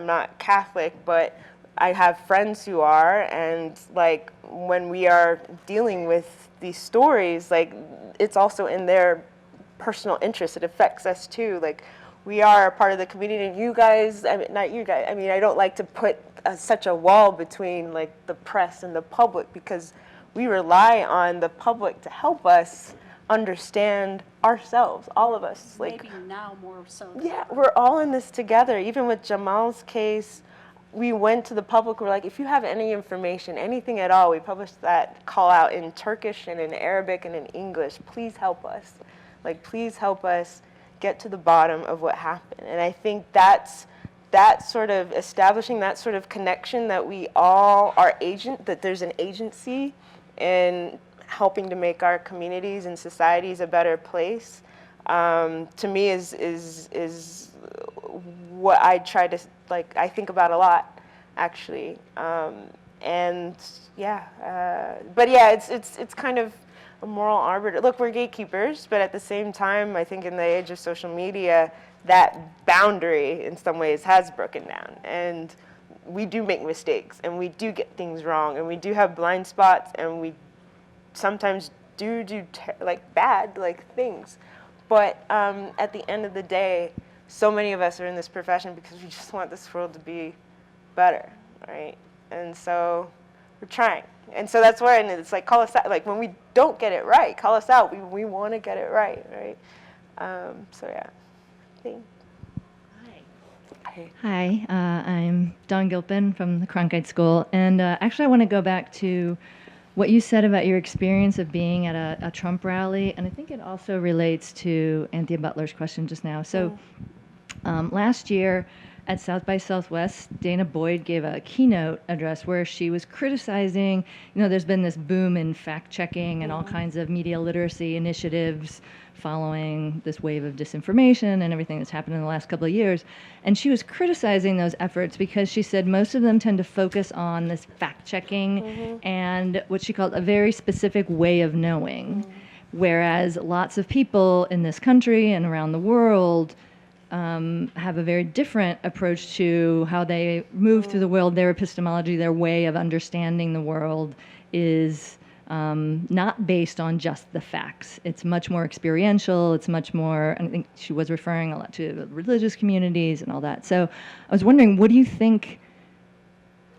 not Catholic, but I have friends who are, and like when we are dealing with these stories, like it's also in their personal interest. It affects us too. Like, we are a part of the community, and you guys, not you guys, I don't like to put such a wall between like the press and the public, because we rely on the public to help us understand ourselves, all of us. Like,
Maybe now more so.
Yeah, we're all in this together. Even with Jamal's case, we went to the public. We're like, if you have any information, anything at all, we published that call out in Turkish and in Arabic and in English. Please help us. Like, please help us get to the bottom of what happened. And I think that sort of establishing that sort of connection, that we all are that there's an agency in helping to make our communities and societies a better place, to me is what I try to, like, I think about a lot, actually. It's kind of a moral arbiter. Look, we're gatekeepers, but at the same time, I think in the age of social media, that boundary in some ways has broken down, and we do make mistakes, and we do get things wrong, and we do have blind spots, and we sometimes do bad things. But at the end of the day, so many of us are in this profession because we just want this world to be better, right? And so we're trying. And so that's where, and it's like, call us out. Like, when we don't get it right, call us out. We want to get it right? So yeah. Thanks.
Hi, I'm Dawn Gilpin from the Cronkite School, and actually I want to go back to what you said about your experience of being at a Trump rally, and I think it also relates to Anthea Butler's question just now. So last year at South by Southwest, Dana Boyd gave a keynote address where she was criticizing, there's been this boom in fact-checking and all kinds of media literacy initiatives following this wave of disinformation and everything that's happened in the last couple of years. And she was criticizing those efforts because she said most of them tend to focus on this fact-checking and what she called a very specific way of knowing, whereas lots of people in this country and around the world have a very different approach to how they move through the world. Their epistemology, their way of understanding the world is not based on just the facts. It's much more experiential. It's much more, I think she was referring a lot to religious communities and all that. So I was wondering, what do you think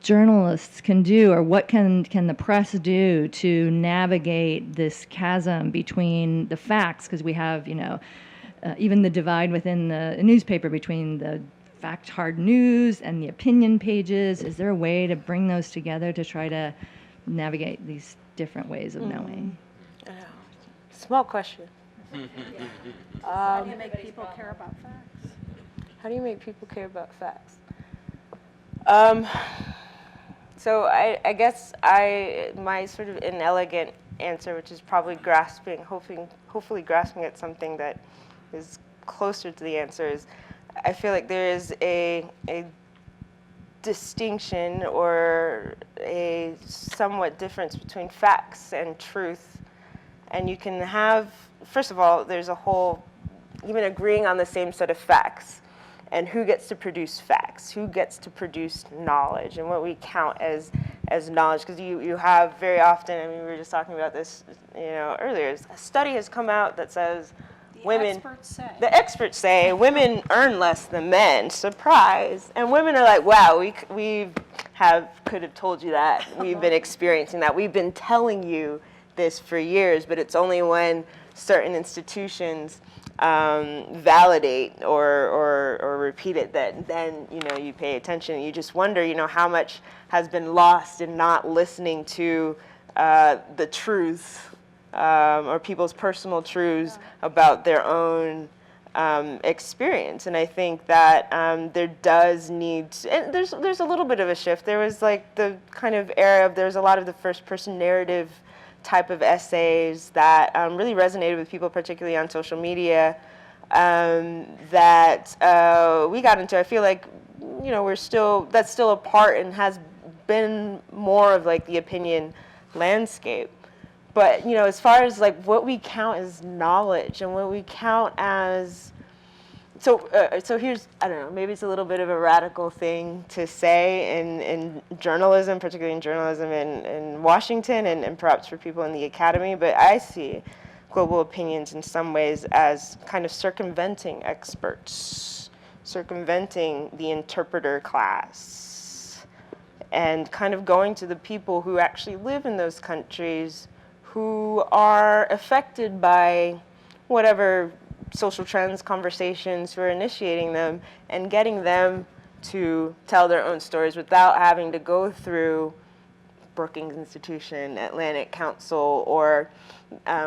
journalists can do, or what can the press do to navigate this chasm between the facts, because we have, even the divide within the newspaper between the fact hard news and the opinion pages. Is there a way to bring those together to try to navigate these different ways of knowing?
Small question.
How do you make people care about facts?
How do you make people care about facts? So I guess my sort of inelegant answer, which is probably hopefully grasping at something that is closer to the answer, is I feel like there is a distinction or a somewhat difference between facts and truth. And you can have, first of all, there's a whole, even agreeing on the same set of facts, and who gets to produce facts, who gets to produce knowledge, and what we count as knowledge. Because you have very often, I mean, we were just talking about this, earlier. A study has come out that says the experts say women earn less than men. Surprise! And women are like, wow, we could have told you that. We've been experiencing that. We've been telling you this for years, but it's only when certain institutions validate or repeat it that then you pay attention. You just wonder how much has been lost in not listening to the truth or people's personal truths about their own experience. And I think that there does need and there's a little bit of a shift. There was like the kind of era of there's a lot of the first person narrative type of essays that really resonated with people, particularly on social media, that we got into. I feel like, that's still a part and has been more of like the opinion landscape. But, as far as like what we count as knowledge and what we count as, so here's, I don't know, maybe it's a little bit of a radical thing to say in journalism, particularly in journalism in Washington and perhaps for people in the academy, but I see global opinions in some ways as kind of circumventing experts, circumventing the interpreter class, and kind of going to the people who actually live in those countries who are affected by whatever social trends, conversations, who are initiating them, and getting them to tell their own stories without having to go through Brookings Institution, Atlantic Council, or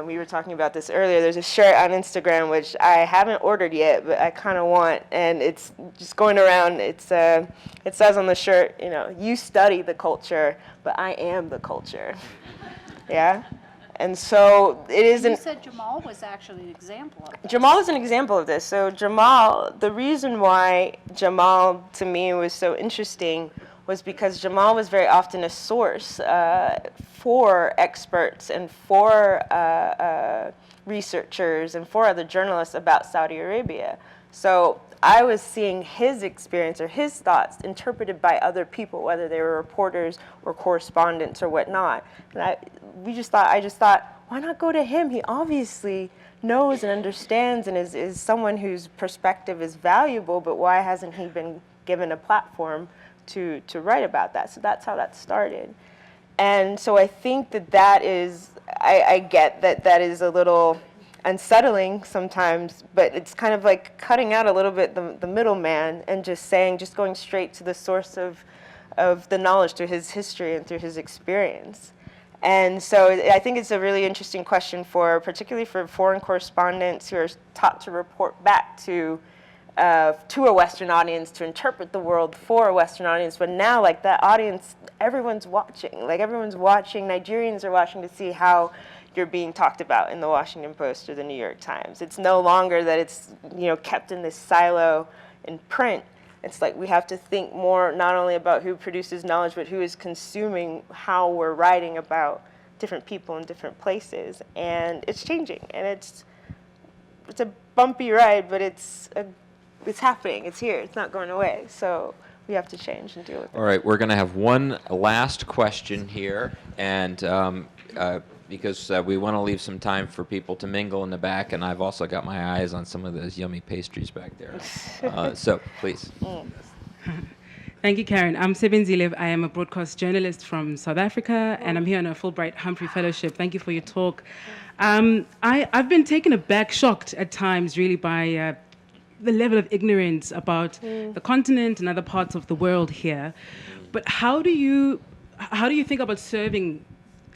we were talking about this earlier. There's a shirt on Instagram which I haven't ordered yet, but I kind of want, and it's just going around. It says on the shirt, you study the culture, but I am the culture. Yeah. And so it isn't.
You said Jamal was actually an example of this.
Jamal is an example of this. So Jamal, the reason why Jamal to me was so interesting was because Jamal was very often a source for experts and for researchers and for other journalists about Saudi Arabia. So I was seeing his experience or his thoughts interpreted by other people, whether they were reporters or correspondents or whatnot. And I just thought, why not go to him? He obviously knows and understands and is someone whose perspective is valuable, but why hasn't he been given a platform to write about that? So that's how that started. And so I think that is, I get that is a little unsettling sometimes, but it's kind of like cutting out a little bit the middleman and just going straight to the source of the knowledge through his history and through his experience. And so I think it's a really interesting question particularly for foreign correspondents who are taught to report back to a Western audience, to interpret the world for a Western audience. But now, like, that audience, everyone's watching. Like, everyone's watching. Nigerians are watching to see how you're being talked about in the Washington Post or the New York Times. It's no longer that it's, kept in this silo in print. It's like we have to think more not only about who produces knowledge, but who is consuming how we're writing about different people in different places. And it's changing. And it's a bumpy ride, but it's happening. It's here. It's not going away. So we have to change and deal with it.
All right, we're going to have one last question here, and because we want to leave some time for people to mingle in the back, and I've also got my eyes on some of those yummy pastries back there. So, please.
Thank you, Karen. I'm Sebin Zilev. I am a broadcast journalist from South Africa, and I'm here on a Fulbright Humphrey Fellowship. Thank you for your talk. I've been taken aback, shocked at times, really, by the level of ignorance about the continent and other parts of the world here. But how do you think about serving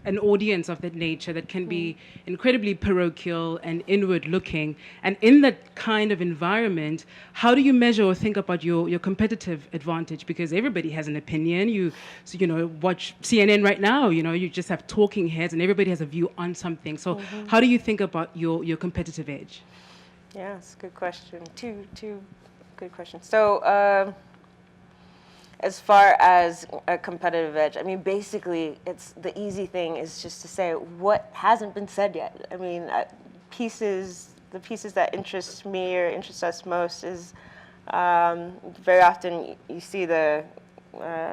an audience of that nature that can be incredibly parochial and inward-looking? And in that kind of environment, how do you measure or think about your competitive advantage? Because everybody has an opinion. You watch CNN right now. You just have talking heads, and everybody has a view on something. So, how do you think about your competitive edge?
Yeah, it's a good question. Two good questions. So, as far as a competitive edge, I mean, basically, it's the easy thing is just to say what hasn't been said yet. I mean, the pieces that interest me or interest us most is very often you see the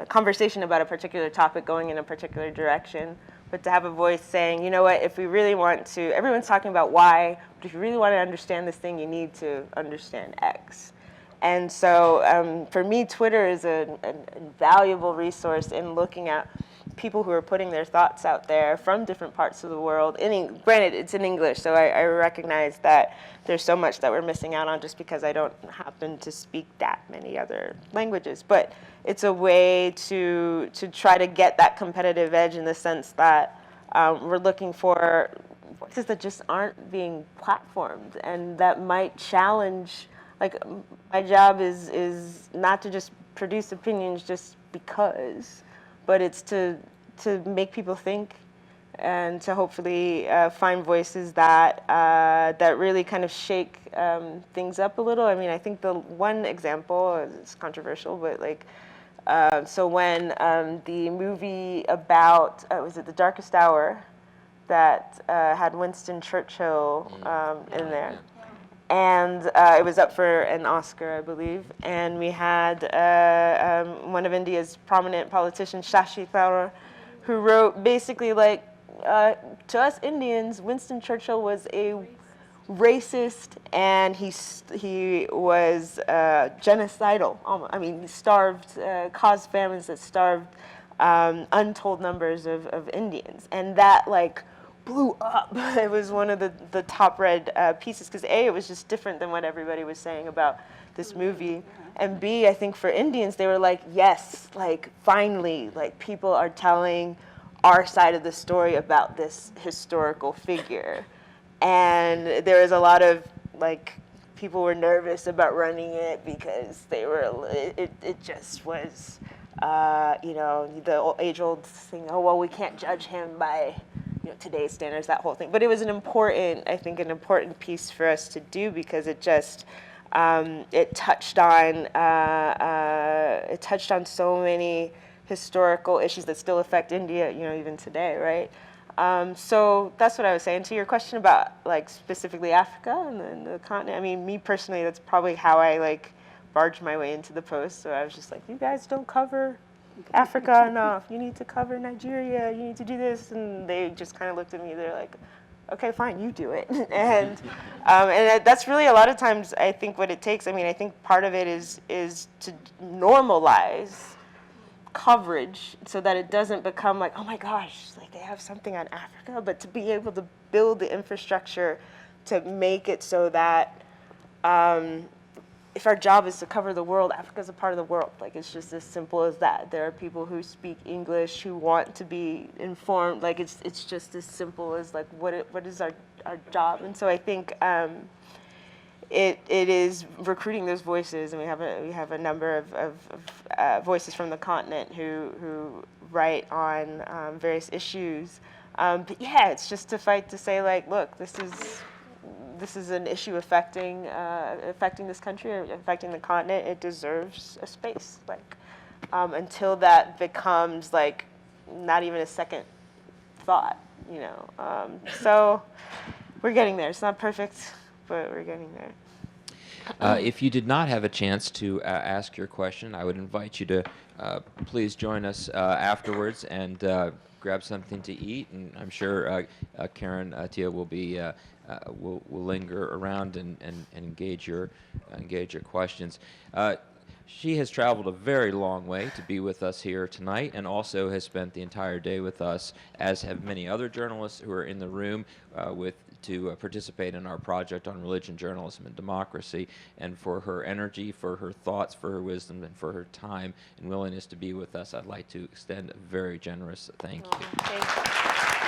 conversation about a particular topic going in a particular direction, but to have a voice saying, you know what, if we really want to, everyone's talking about why, but if you really want to understand this thing, you need to understand X. And so for me, Twitter is an invaluable resource in looking at people who are putting their thoughts out there from different parts of the world. Granted, it's in English, so I recognize that there's so much that we're missing out on just because I don't happen to speak that many other languages. But it's a way to try to get that competitive edge in the sense that we're looking for voices that just aren't being platformed and that might challenge. Like, my job is not to just produce opinions just because, but it's to make people think and to hopefully find voices that that really kind of shake things up a little. I mean, I think the one example is controversial, but like, so when the movie about, was it The Darkest Hour, that had Winston Churchill in there. And it was up for an Oscar, I believe. And we had one of India's prominent politicians, Shashi Tharoor, who wrote basically like, to us Indians, Winston Churchill was a racist, and he was genocidal. I mean, he starved, caused famines that starved untold numbers of Indians. And that, like, blew up. It was one of the top read pieces because A, it was just different than what everybody was saying about this movie, and B, I think for Indians, they were like, yes, like finally, like people are telling our side of the story about this historical figure. And there was a lot of like, people were nervous about running it because they were, it just was, the age-old thing, oh, well, we can't judge him by today's standards, that whole thing. But it was an important piece for us to do because it just, it touched on so many historical issues that still affect India, even today, right? So that's what I was saying. To your question about like specifically Africa and the continent, I mean, me personally, that's probably how I like barged my way into the post. So I was just like, you guys don't cover Africa enough. You need to cover Nigeria. You need to do this. And they just kind of looked at me. They're like, okay, fine, you do it. and that's really a lot of times I think what it takes. I mean, I think part of it is to normalize coverage so that it doesn't become like, oh my gosh, like they have something on Africa, but to be able to build the infrastructure to make it so that if our job is to cover the world, Africa's a part of the world. Like, it's just as simple as that. There are people who speak English who want to be informed. Like, it's just as simple as, like, what is our job? And so I think it is recruiting those voices, and we have a number of voices from the continent who write on various issues. But yeah, it's just to fight to say, like, look, this is an issue affecting this country, or affecting the continent. It deserves a space. Like, until that becomes like not even a second thought, So we're getting there. It's not perfect, but we're getting there.
If you did not have a chance to ask your question, I would invite you to please join us afterwards and grab something to eat. And I'm sure Karen Attiah will be will linger around and engage your questions. She has traveled a very long way to be with us here tonight, and also has spent the entire day with us, as have many other journalists who are in the room to participate in our project on religion, journalism, and democracy. And for her energy, for her thoughts, for her wisdom, and for her time and willingness to be with us, I'd like to extend a very generous thank you.
Thank you.